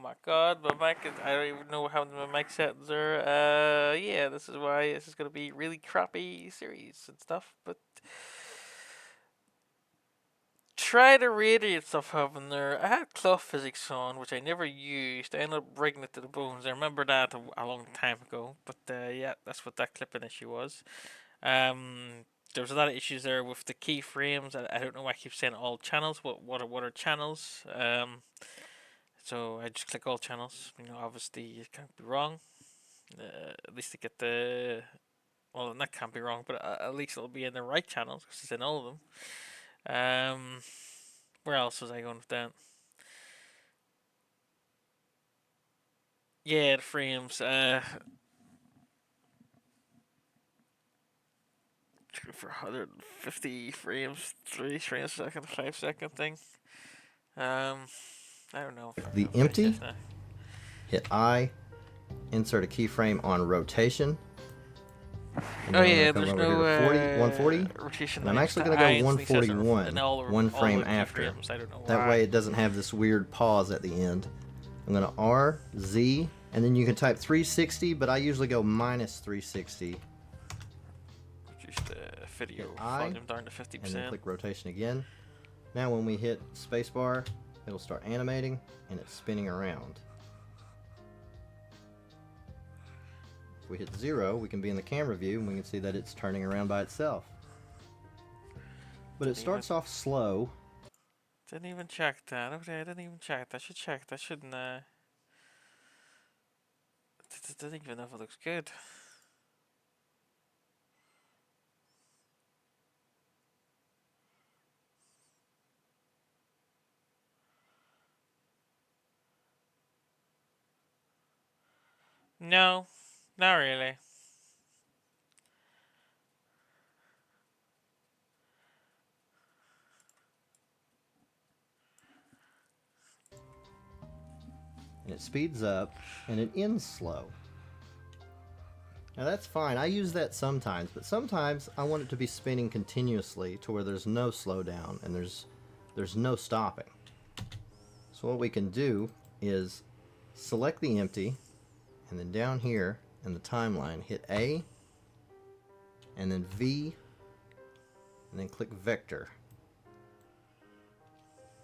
my god, my mic is, I don't even know how my mic settings are. Yeah, this is why this is gonna be really crappy series and stuff, but try the radiant stuff having there. I had cloth physics on, which I never used. I ended up breaking it to the bones. I remember that a long time ago, but yeah, that's what that clipping issue was. There was a lot of issues there with the keyframes. I don't know why I keep saying all channels. What are channels? So I just click all channels. Obviously you can't be wrong. At least to get the, well, that can't be wrong, but at least it'll be in the right channels because it's in all of them. Where else was I going with that? Yeah, the frames. For 150 frames, 3 frames a second, 5 second thing. I don't know. The I'll finish empty, this now. hit I, insert a keyframe on rotation. And Oh then I'm yeah, going to there's come over no here to 140. rotation. And I'm actually going to go 141, one frame after. I don't know why. That way it doesn't have this weird pause at the end. I'm going to R, Z, and then you can type 360, but I usually go minus 360. Reduce the video I, volume down to 50%. And then click rotation again. Now when we hit spacebar, it'll start animating and it's spinning around. If we hit 0, we can be in the camera view and we can see that it's turning around by itself. But it starts off slow. Didn't even check that. Okay, I didn't even check that. I should check that, shouldn't I? Didn't even know if it looks good. No, not really. And it speeds up and it ends slow. Now that's fine, I use that sometimes, but sometimes I want it to be spinning continuously to where there's no slowdown and there's no stopping. So what we can do is select the empty, and then down here in the timeline hit A, and then V, and then click vector.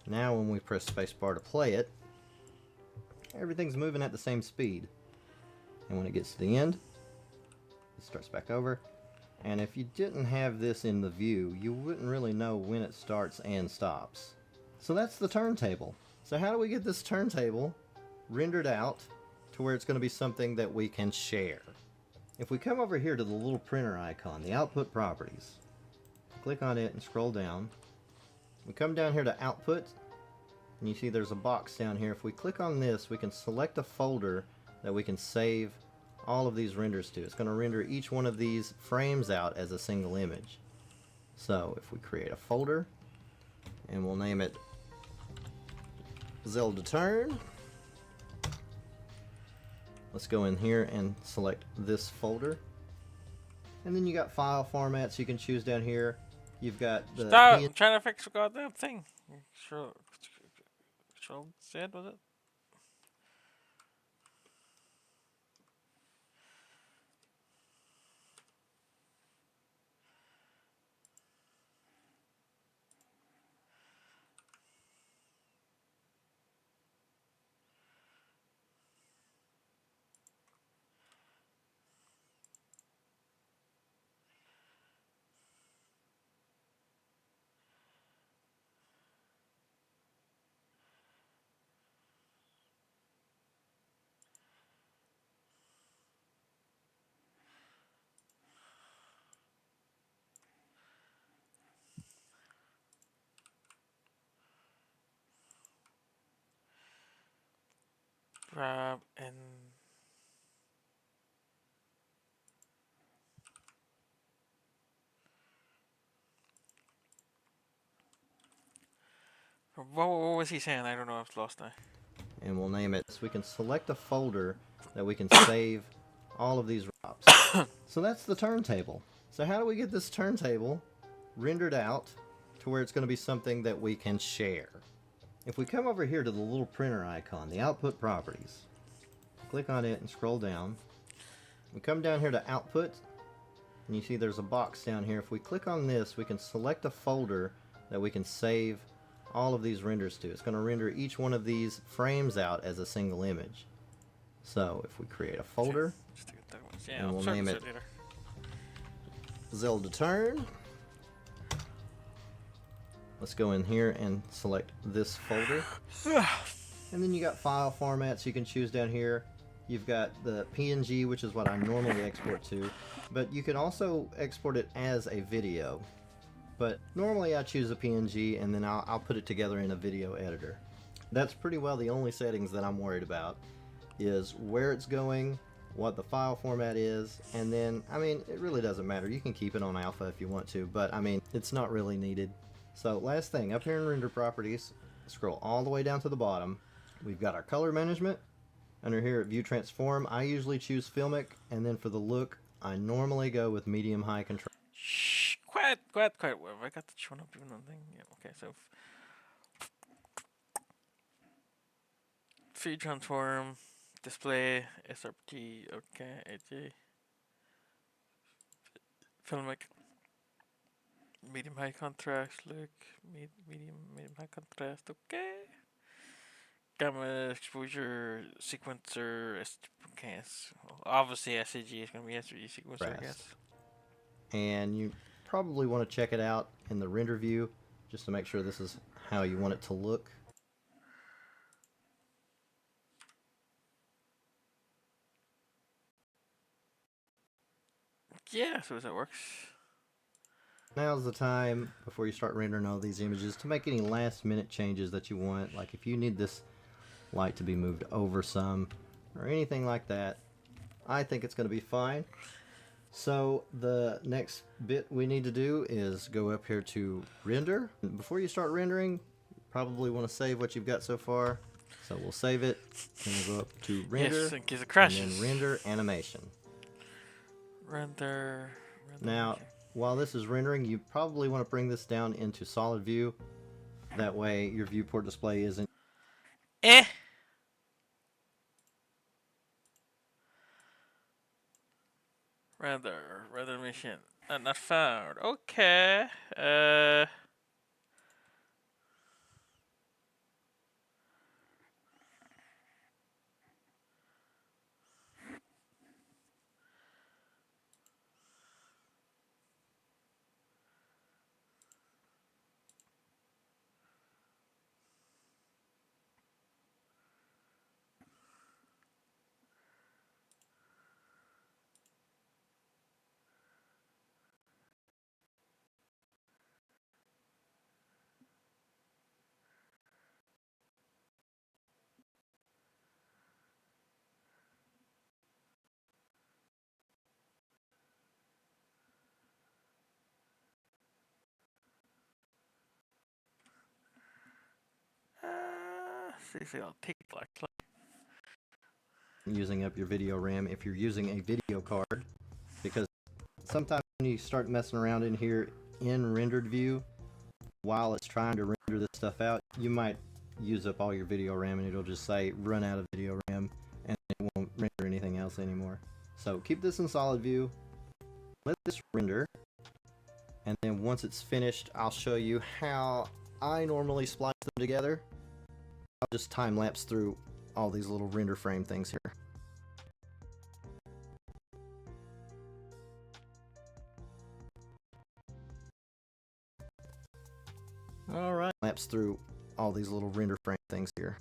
Now when we press spacebar to play it, everything's moving at the same speed. And when it gets to the end, it starts back over. And if you didn't have this in the view, you wouldn't really know when it starts and stops. So that's the turntable. So how do we get this turntable rendered out to where it's going to be something that we can share? If we come over here to the little printer icon, the output properties, click on it and scroll down. We come down here to output, and you see there's a box down here. If we click on this, we can select a folder that we can save all of these renders to. It's going to render each one of these frames out as a single image. So if we create a folder, and we'll name it Zelda Turn. Let's go in here and select this folder. And then you got file formats you can choose down here. You've got the Stop! I'm trying to fix the goddamn thing. Control Z, was it? Grab and what was he saying? I don't know. I've lost now. and we'll name it. So we can select a folder that we can save all of these drops. So that's the turntable. So how do we get this turntable rendered out to where it's going to be something that we can share? If we come over here to the little printer icon, the output properties, click on it and scroll down. We come down here to output, and you see there's a box down here. If we click on this, we can select a folder that we can save all of these renders to. It's going to render each one of these frames out as a single image. So if we create a folder, Just to get that one. Yeah, and I'll we'll start name this it out later. Zelda Turn. Let's go in here and select this folder. And then you got file formats you can choose down here. You've got the PNG, which is what I normally export to, but you can also export it as a video. But normally I choose a PNG and then I'll put it together in a video editor. That's pretty well the only settings that I'm worried about, is where it's going, what the file format is, and then, I mean, it really doesn't matter. You can keep it on alpha if you want to, but I mean, it's not really needed. So last thing, up here in render properties, scroll all the way down to the bottom. We've got our color management. Under here at view transform, I usually choose filmic, and then for the look, I normally go with medium high contrast. Shh, quiet. Well, have I got that showing up doing nothing? Yeah, okay, so feed transform, display, SRT, okay, AJ, filmic, medium high contrast, look, medium high contrast, okay. Gamma exposure sequencer, okay, obviously SAG is going to be SAG sequencer, I guess. And you probably want to check it out in the render view just to make sure this is how you want it to look. Yeah, so that works. Now's the time, before you start rendering all these images, to make any last minute changes that you want. Like if you need this light to be moved over some or anything like that, I think it's going to be fine. So the next bit we need to do is go up here to render. Before you start rendering, you probably want to save what you've got so far. So we'll save it, and we'll go up to render, Yes, in case it and crashes. then render animation. Render. Now, while this is rendering, you probably want to bring this down into solid view. That way your viewport display isn't... Render mission. Not found. Okay. See if I'll take black. using up your video RAM if you're using a video card, because sometimes when you start messing around in here in rendered view while it's trying to render this stuff out, you might use up all your video RAM and it'll just say run out of video RAM and it won't render anything else anymore. So keep this in solid view, let this render, and then once it's finished I'll show you how I normally splice them together. I'll just time lapse through all these little render frame things here. Alright, lapse through all these little render frame things here.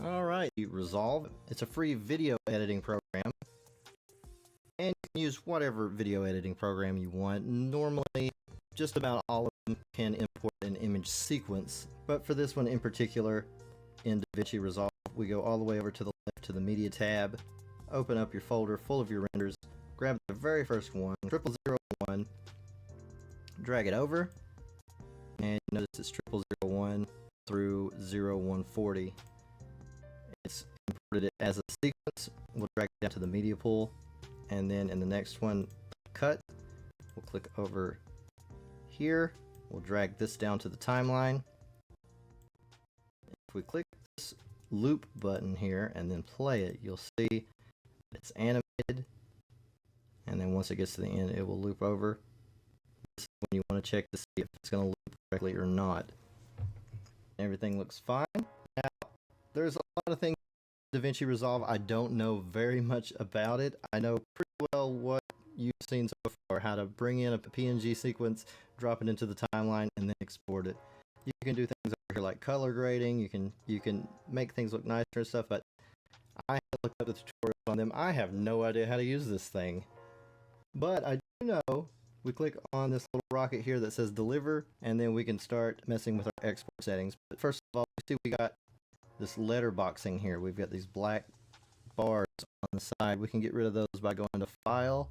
Alright, Resolve. It's a free video editing program. And you can use whatever video editing program you want. Normally, just about all of them can import an image sequence. But for this one in particular, in DaVinci Resolve, we go all the way over to the left to the Media tab, open up your folder full of your renders, grab the very first one, 0001, drag it over, and you notice it's 0001 through 0140. It's imported it as a sequence. We'll drag it down to the media pool, and then in the next one, cut, we'll click over here, we'll drag this down to the timeline. If we click this loop button here and then play it, you'll see that it's animated, and then once it gets to the end, it will loop over. This is when you want to check to see if it's going to loop correctly or not. Everything looks fine. Now, there's a lot of things in DaVinci Resolve I don't know very much about it. I know pretty well what you've seen so far, how to bring in a PNG sequence, drop it into the timeline, and then export it. You can do things over here like color grading, you can make things look nicer and stuff, but I have looked up the tutorials on them. I have no idea how to use this thing. But I do know we click on this little rocket here that says deliver, and then we can start messing with our export settings. But first of all, we see we got this letterboxing here. We've got these black bars on the side. We can get rid of those by going to File,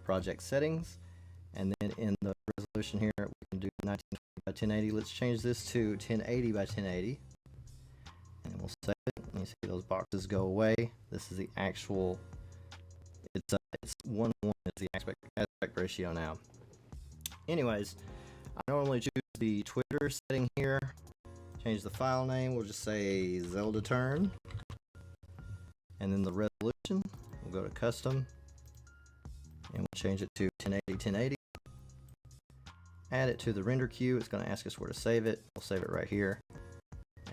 Project Settings, and then in the resolution here we can do 1920 by 1080. Let's change this to 1080 by 1080, and we'll save it. And you see those boxes go away. This is the actual. It's 1:1 is the aspect ratio now. Anyways, I normally choose the Twitter setting here. Change the file name. We'll just say Zelda Turn, and then the resolution. We'll go to Custom, and we'll change it to 1080. Add it to the render queue. It's going to ask us where to save it. We'll save it right here,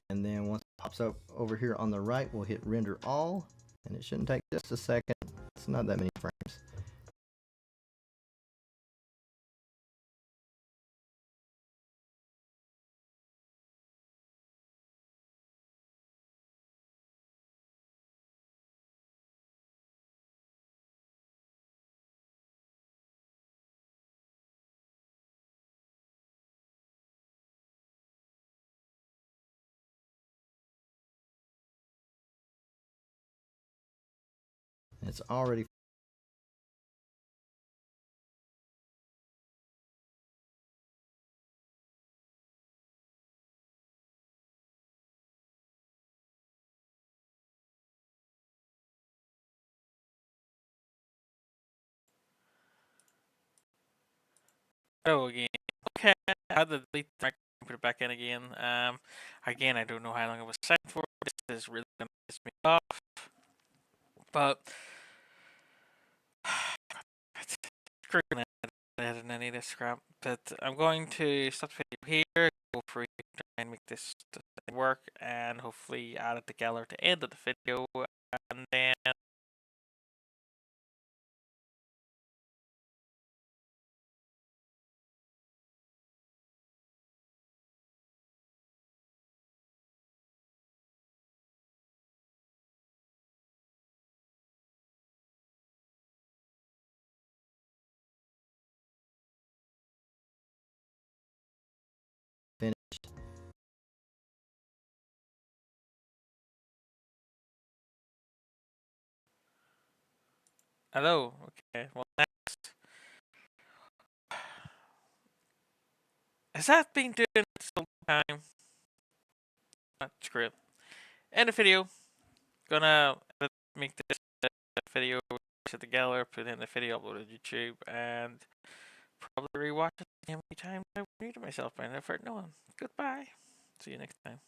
and then once it pops up over here on the right, we'll hit Render All, and it shouldn't take just a second. It's not that many frames. It's already Oh, again. Okay, I had to delete the mic and put it back in again. Again, I don't know how long it was set for. This is really gonna piss me off. But screw it, I didn't any of this crap. But I'm going to stop the video here. Go for try and make this work, and hopefully add it together at the end of the video, and then. finished. Hello. Okay. Well, next. Has that been doing this all the time? Screw it. End the video. Gonna make this video together, put in the video, upload to YouTube, and probably rewatch it how many times I read it myself by an effort. No one. Goodbye. See you next time.